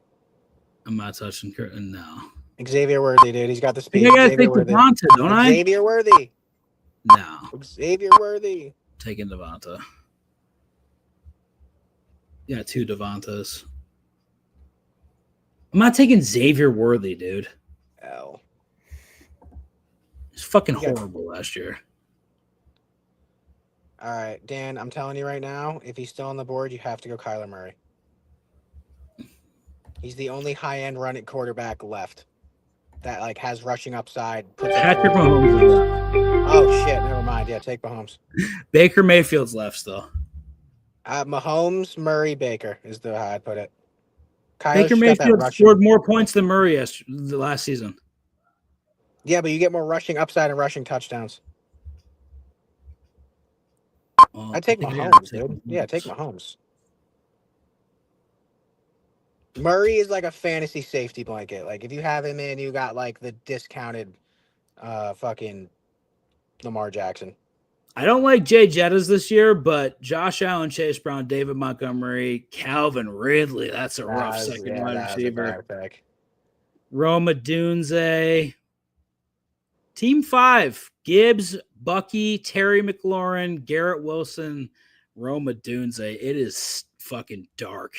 I'm not touching Curtin now. Xavier Worthy, dude. He's got the speed. I gotta take Devonta, don't I? Xavier Worthy. No. Xavier Worthy. Taking Devonta. Yeah, 2 Devontas. I'm not taking Xavier Worthy, dude. L. He's fucking You got- horrible last year. All right, Dan, I'm telling you right now, if he's still on the board, you have to go Kyler Murray. He's the only high-end running quarterback left that like has rushing upside. Patrick Mahomes. Oh shit! Never mind. Yeah, take Mahomes. Baker Mayfield's left still. Mahomes, Murray, Baker is the how I'd put it. Kyler's Baker just got that Mayfield rushing. scored more points than Murray the last season. Yeah, but you get more rushing upside and rushing touchdowns. Well, I take think I Mahomes, gotta take dude. Yeah, take Mahomes. Murray is like a fantasy safety blanket. Like if you have him in, you got like the discounted, fucking Lamar Jackson. I don't like Jay Jettas this year, but Josh Allen, Chase Brown, David Montgomery, Calvin Ridley. That's a rough second wide receiver. Roma Dunze. Team 5. Gibbs, Bucky, Terry McLaurin, Garrett Wilson, Roma Dunze. It is fucking dark.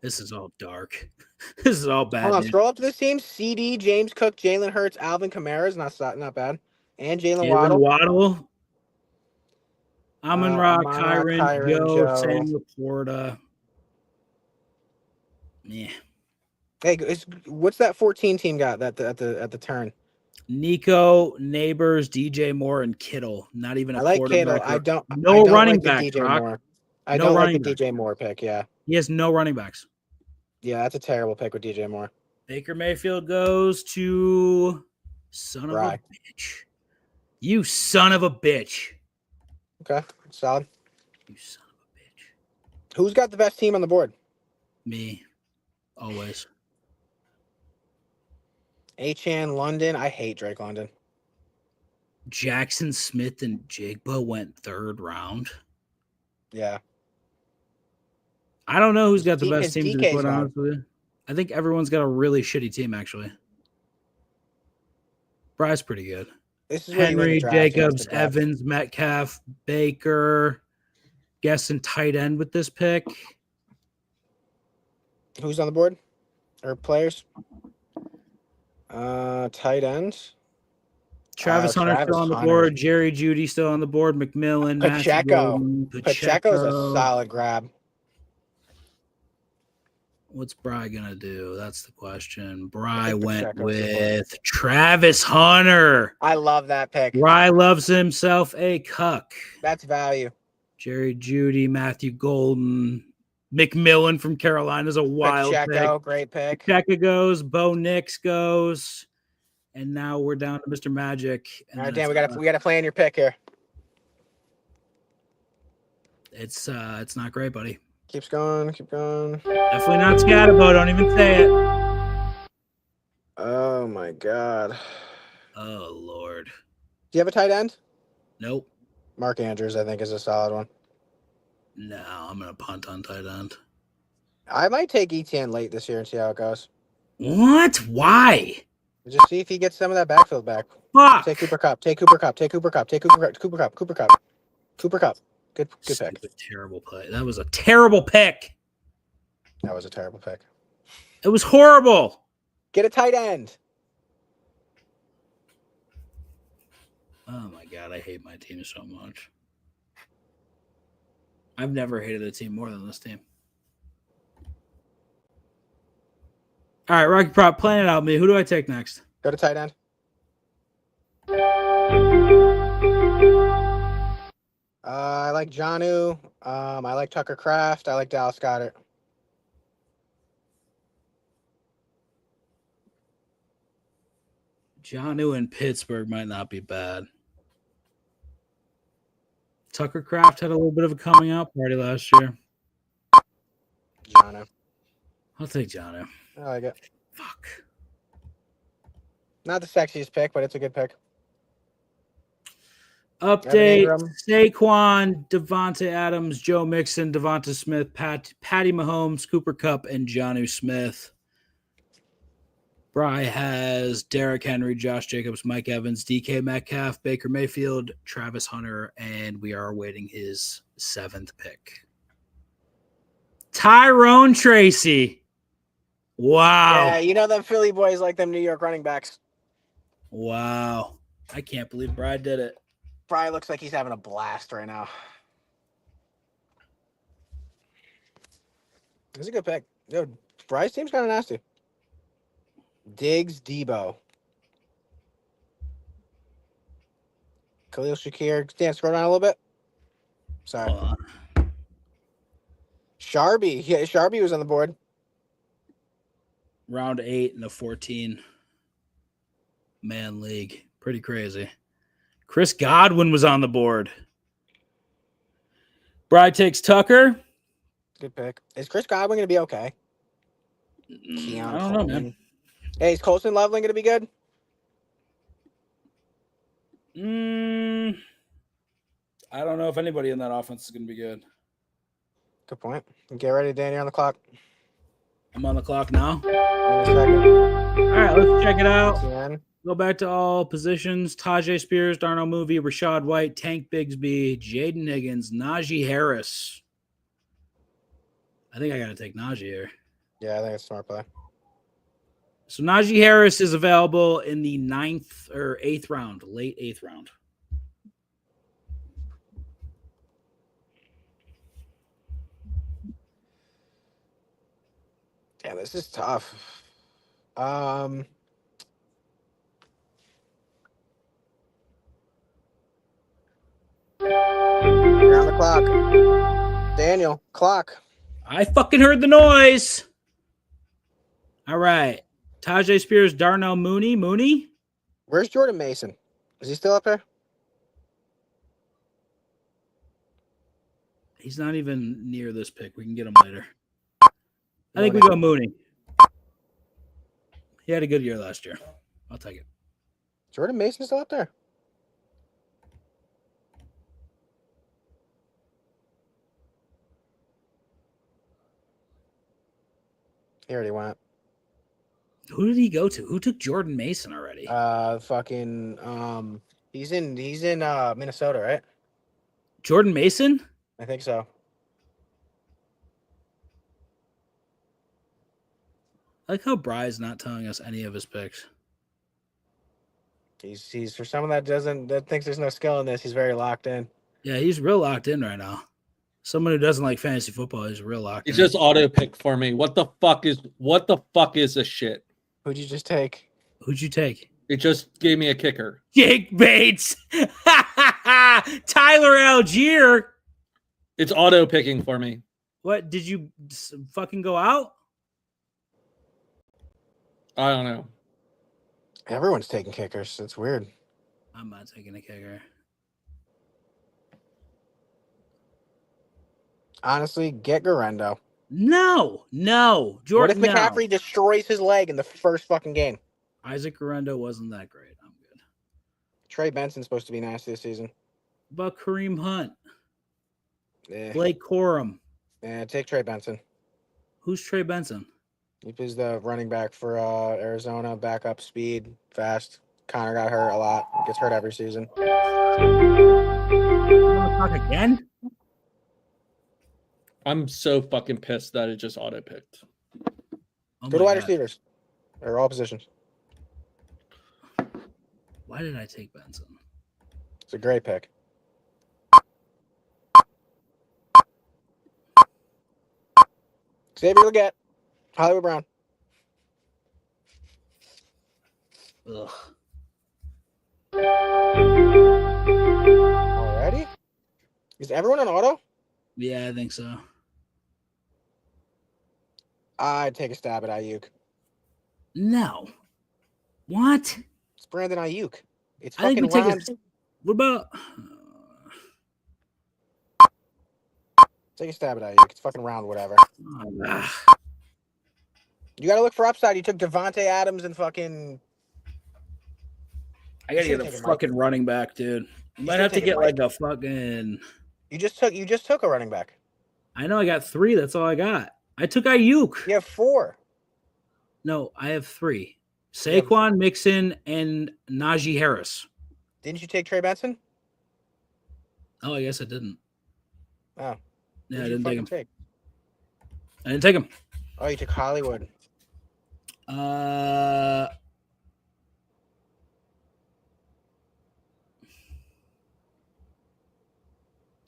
This is all dark. This is all bad. Hold on, scroll up to this team. CD, James Cook, Jalen Hurts, Alvin Kamara is not bad. And Jalen Waddle. Amon-Ra, Kyron, Joe, Joe. Sam Laporta. Yeah. Hey, what's that 14 team got at the turn? Nico, Neighbors, DJ Moore, and Kittle. Not even a I like quarterback. Kittle. I don't running like back. DJ Moore. I no don't like running the DJ Moore pick. Yeah. He has no running backs. Yeah, that's a terrible pick with DJ Moore. Baker Mayfield goes to son of a bitch. You son of a bitch. Okay, solid. You son of a bitch. Who's got the best team on the board? Me. Always. Achan London. I hate Drake London. Jackson Smith and Jigba went 3rd round. Yeah. I don't know who's got the best team, to be quite DK's honest with you. I think everyone's got a really shitty team, actually. Bry's pretty good. This is where Henry, Jacobs, Evans, Metcalf, Baker. Guessing tight end with this pick. Who's on the board? Or players? Tight ends. Travis Hunter still on the board. Jerry Jeudy still on the board. McMillan. Pacheco's a solid grab. What's Bry gonna do? That's the question. Bry went with Travis Hunter. I love that pick. Bry loves himself a cuck. That's value. Jerry Jeudy, Matthew Golden, McMillan from Carolina is a wild Pacheco, pick. Great pick. Pacheco goes. Bo Nix goes. And now we're down to Mr. Magic. All right, Dan, we gotta plan your pick here. It's not great, buddy. Keep going. Definitely not Scatterbo. Don't even say it. Oh my god. Oh Lord. Do you have a tight end? Nope. Mark Andrews, I think, is a solid one. No, I'm gonna punt on tight end. I might take ETN late this year and see how it goes. What? Why? Just see if he gets some of that backfield back. Fuck. Take Cooper Kupp. Good pick. Terrible play. That was a terrible pick. That was a terrible pick. It was horrible. Get a tight end. Oh my god, I hate my team so much. I've never hated a team more than this team. All right, Rocky Prop, plan it out, me. Who do I take next? Go to tight end. I like Jonnu. I like Tucker Kraft. I like Dallas Goedert. Jonnu in Pittsburgh might not be bad. Tucker Kraft had a little bit of a coming out party last year. Jonnu. I'll take Jonnu. I like it. Fuck. Not the sexiest pick, but it's a good pick. Update: Saquon, Devontae Adams, Joe Mixon, Devonta Smith, Patty Mahomes, Cooper Kupp, and Jonnu Smith. Bry has Derrick Henry, Josh Jacobs, Mike Evans, DK Metcalf, Baker Mayfield, Travis Hunter, and we are awaiting his 7th pick. Tyrone Tracy. Wow. Yeah, you know them Philly boys like them New York running backs. Wow. I can't believe Brad did it. Bry looks like he's having a blast right now. This is a good pick. Yo, Bry's team's kind of nasty. Diggs, Debo. Khalil Shakir. Dan, scroll down a little bit. Sorry. Hold on. Sharby. Yeah, Sharby was on the board. Round 8 in the 14-man league. Pretty crazy. Chris Godwin was on the board. Bride takes Tucker. Good pick. Is Chris Godwin going to be okay? I don't know, man. Hey, is Colson Loveland going to be good? I don't know if anybody in that offense is going to be good. Good point. Get ready, Dan. You're on the clock. I'm on the clock now. In a second. All right, let's check it out. 10. Go back to all positions. Tajay Spears, Darnell Movie, Rashad White, Tank Bigsby, Jaden Higgins, Najee Harris. I think I got to take Najee here. Yeah, I think it's a smart play. So Najee Harris is available in the 9th or 8th round, late 8th round. Damn, this is tough. You're on the clock. Daniel, clock. I fucking heard the noise. All right. Tajay Spears, Darnell Mooney. Where's Jordan Mason? Is he still up there? He's not even near this pick. We can get him later. I think we go Mooney. He had a good year last year. I'll take it. Jordan Mason's still up there? He already went. Who did he go to? Who took Jordan Mason already? He's in Minnesota, right? Jordan Mason? I think so. I like how Bry's not telling us any of his picks. He's for someone that thinks there's no skill in this, he's very locked in. Yeah, he's real locked in right now. Someone who doesn't like fantasy football is real locked in. He just auto picked for me. What the fuck is this shit? Who'd you just take? Who'd you take? It just gave me a kicker. Jake Bates. Tyler Algier. It's auto picking for me. What? Did you fucking go out? I don't know. Everyone's taking kickers. It's weird. I'm not taking a kicker. Honestly, get Garendo. No. What if Jordan, McCaffrey destroys his leg in the first fucking game? Isaac Garendo wasn't that great. I'm good. Trey Benson's supposed to be nasty this season. What about Kareem Hunt? Yeah. Blake Corum. Yeah, take Trey Benson. Who's Trey Benson? He was the running back for Arizona. Backup, speed, fast. Connor got hurt a lot. Gets hurt every season. You want to talk again? I'm so fucking pissed that it just auto picked. Oh Go to my wide God. receivers. Or all positions. Why did I take Benson? It's a great pick. Xavier Legette. Hollywood Brown. Ugh. Alrighty. Is everyone on auto? Yeah, I think so. I'd take a stab at Ayuk. No. What? It's Brandon Ayuk. It's I think fucking we round. take What about? Take a stab at Ayuk. It's fucking round, whatever. Ah. You got to look for upside. You took Devontae Adams and fucking. I gotta get a fucking running back, dude. I might have to get like a fucking. You just took a running back. I know I got 3. That's all I got. I took Ayuk. You have 4. No, I have 3. Saquon, Mixon, and Najee Harris. Didn't you take Trey Benson? Oh, I guess I didn't. Oh. Yeah, I Who'd you didn't take fucking him. I didn't take him. Oh, you took Hollywood.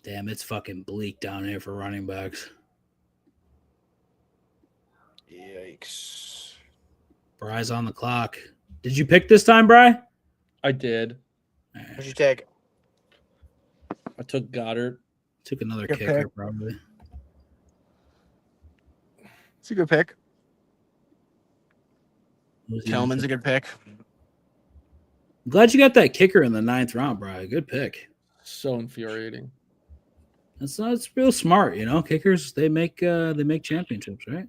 Damn, it's fucking bleak down here for running backs. Yikes. Bry's on the clock. Did you pick this time, Bry? I did. What'd you take? I took Goddard. Took another Good kicker, pick. probably. It's a good pick. Who's the Tillman's other a good pick. pick? I'm glad you got that kicker in the 9th round, Bry. Good pick. So infuriating. It's real smart, you know. Kickers, they make championships, right?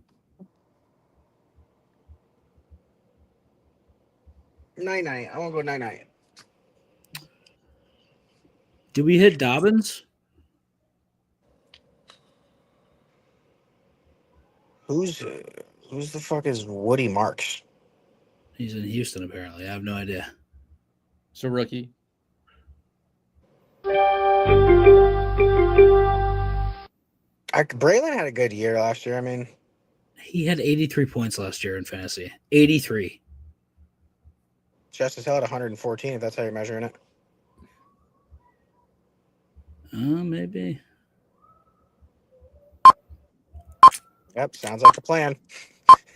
9-9. I won't go 9-9. Do we hit Dobbins? Who's the fuck is Woody Marks? He's in Houston, apparently. I have no idea. It's a rookie. Braylon had a good year last year. I mean, he had 83 points last year in fantasy. 83. Justice Hill had 114, if that's how you're measuring it. Maybe. Yep, sounds like a plan.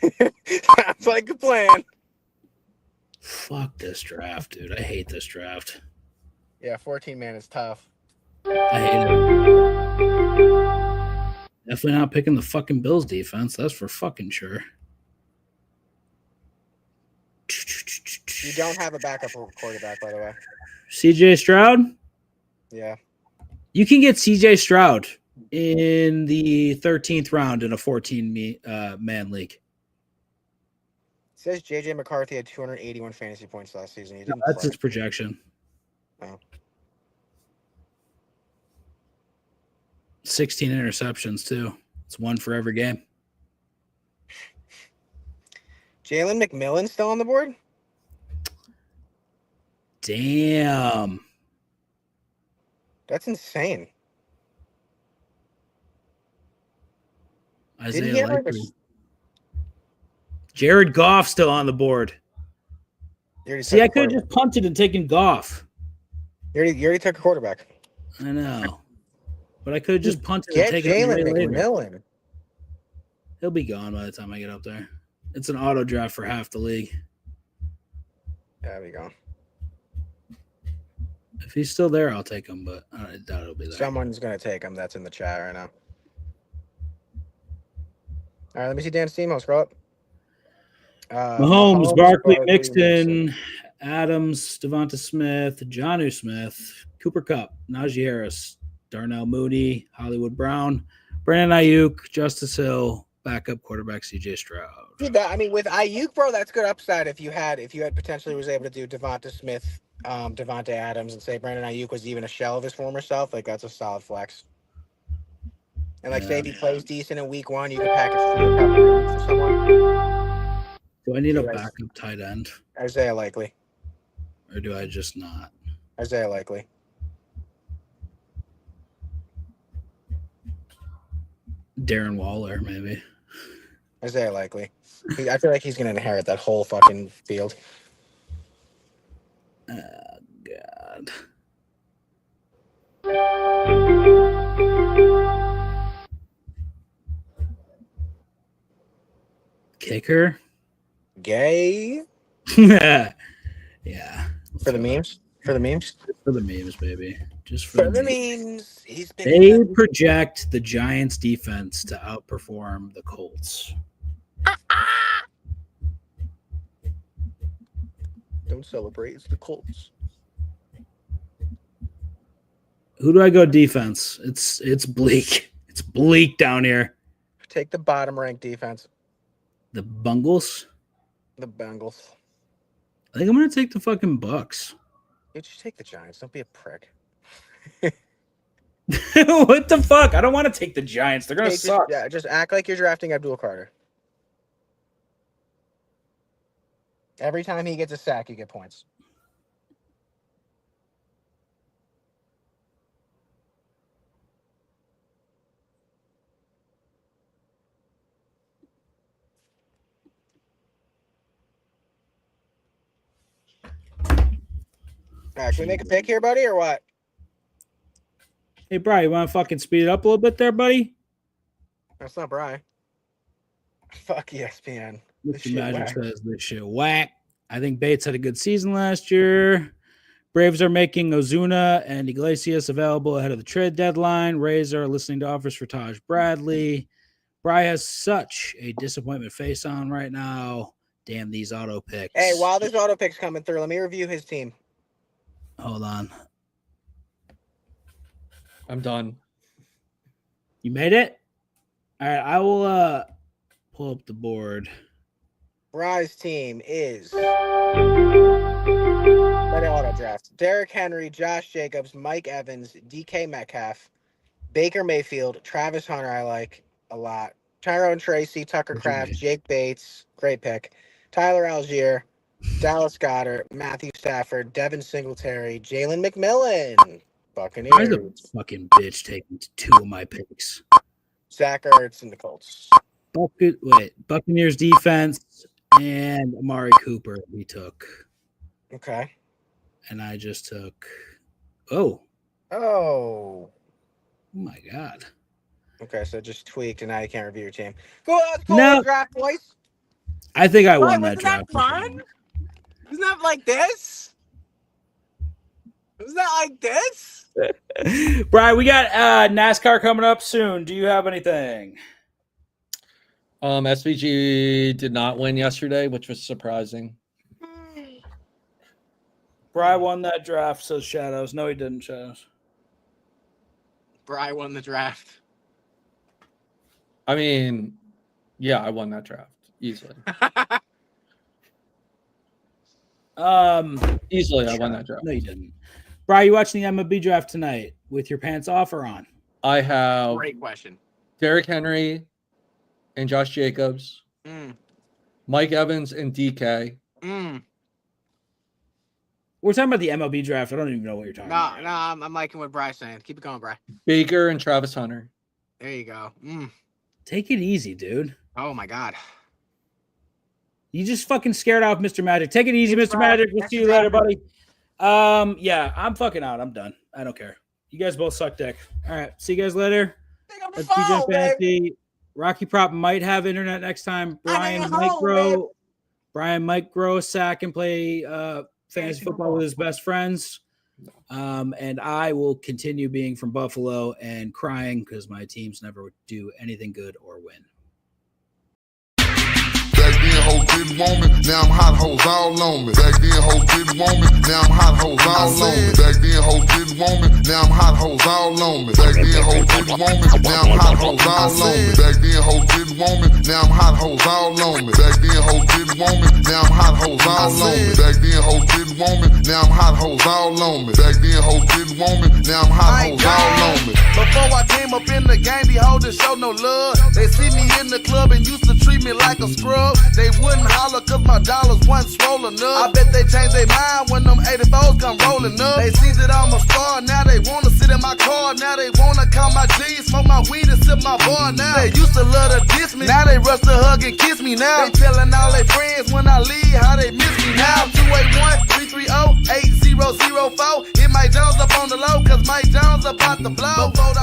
Sounds like a plan. Fuck this draft, dude. I hate this draft. Yeah, 14-man is tough. I hate it. Definitely not picking the fucking Bills defense. That's for fucking sure. You don't have a backup quarterback, by the way. CJ Stroud? Yeah. You can get CJ Stroud in the 13th round in a 14-man league. It says JJ McCarthy had 281 fantasy points last season. He didn't That's play. his projection. Oh. 16 interceptions, too. It's one for every game. Jalen McMillan still on the board? Damn. That's insane. Isaiah Didn't he have like Likely. Jared Goff still on the board. See, I could have just punted and taken Goff. You already took a quarterback. I know. But I could have just punted Get and taken him Jalen way later. McMillan. He'll be gone by the time I get up there. It's an auto draft for half the league. There we go. If he's still there, I'll take him, but I doubt he'll be there. Someone's going to take him. That's in the chat right now. All right, let me see Dan's team. I'll scroll up. Mahomes, Barkley, Mixon, Adams, Devonta Smith, Jonnu Smith, Cooper Kupp, Najee Harris, Darnell Mooney, Hollywood Brown, Brandon Ayuk, Justice Hill, backup quarterback CJ Stroud. Dude, I mean, with Ayuk, bro, that's good upside. If you had potentially was able to do Devonta Smith, Devonta Adams, and say Brandon Ayuk was even a shell of his former self, like that's a solid flex. And like, say if he plays decent in week 1, you can package for someone. Do I need a backup tight end? Isaiah Likely. Or do I just not? Isaiah Likely. Darren Waller, maybe. Isaiah Likely. I feel like he's going to inherit that whole fucking field. God. Kicker? Gay? Yeah. For the memes? For the memes? For the memes, baby. Just for the memes. He's been they project the Giants defense to outperform the Colts. Don't celebrate. It's the Colts. Who do I go defense? It's bleak. It's bleak down here. Take the bottom ranked defense. The Bungles? The Bengals. I think I'm gonna take the fucking Bucks. You just take the Giants. Don't be a prick. What the fuck? I don't want to take the Giants. They're gonna suck. Just act like you're drafting Abdul Carter. Every time he gets a sack, you get points. All right, can we make a pick here, buddy, or what? Hey, Bri, you want to fucking speed it up a little bit there, buddy? That's not Bri. Fuck ESPN. Mr. Magic says this shit whack. I think Bates had a good season last year. Braves are making Ozuna and Iglesias available ahead of the trade deadline. Rays are listening to offers for Taj Bradley. Bri has such a disappointment face on right now. Damn these auto picks. Hey, while this auto pick's coming through, let me review his team. Hold on. I'm done. You made it? All right, I will pull up the board. Bri's team is ready auto draft. Derrick Henry, Josh Jacobs, Mike Evans, DK Metcalf, Baker Mayfield, Travis Hunter, I like a lot. Tyrone Tracy, Tucker Kraft, Jake Bates, great pick. Tyler Algier, Dallas Goedert, Matthew Stafford, Devin Singletary, Jalen McMillan, Buccaneers. Why the fucking bitch taking 2 of my picks? Zach Ertz and the Colts. Buccaneers defense and Amari Cooper we took. Okay. And I just took Oh my God. Okay, so just tweaked and now you can't review your team. Go on, draft, boys. I think I won that draft. Fun? Isn't that like this? Isn't that like this? Brian, we got NASCAR coming up soon. Do you have anything? SVG did not win yesterday, which was surprising. Brian won that draft, says Shadows. No, he didn't, Shadows. Brian won the draft. I mean, yeah, I won that draft easily. Easily, I won that draft. No, you didn't. Brian, you watching the MLB draft tonight with your pants off or on? I have great question. Derrick Henry and Josh Jacobs, Mike Evans and DK. We're talking about the MLB draft. I don't even know what you're talking about. No, I'm liking what Bry's saying. Keep it going, Bry. Baker and Travis Hunter. There you go. Take it easy, dude. Oh my God. You just fucking scared off Mr. Magic. Take it easy, Mr. Magic. We'll see you later, buddy. Yeah, I'm fucking out. I'm done. I don't care. You guys both suck dick. All right. See you guys later. That's DJ Fantasy. Rocky Prop might have internet next time. Brian might grow a sack and play fantasy football with his best friends. And I will continue being from Buffalo and crying because my teams never do anything good or win. Back then, hoes didn't want me. Now I'm hot hoes all on me. Back then, hoes didn't want me. Now I'm hot hoes all on me. Back then, hoes didn't want me. Now I'm hot hoes all on me. Back then, hoes didn't want me. Now I'm hot hoes all on me. Back then, hoes didn't want me. Now I'm hot hoes all on me. Back then, hoes didn't want me. Now I'm hot hoes all on me. Back then, hoes didn't want me. Now I'm hot hoes all on me. Back then, hoes didn't want me. Now I'm hot hoes all on me. Before I came up in the game, these hoes didn't show no love. They see me in the club and used to treat me like a scrub. They wouldn't holler cause my dollars wasn't swollen up. I bet they changed their mind when them 84s come rolling up. They see that I'm a star, now they wanna sit in my car. Now they wanna count my G's, smoke my weed and sip my bar now. They used to love to diss me, now they rush to hug and kiss me now. They telling all their friends when I leave how they miss me now. 281-330-8004. Hit Mike Jones up on the low cause Mike Jones about to blow. Before the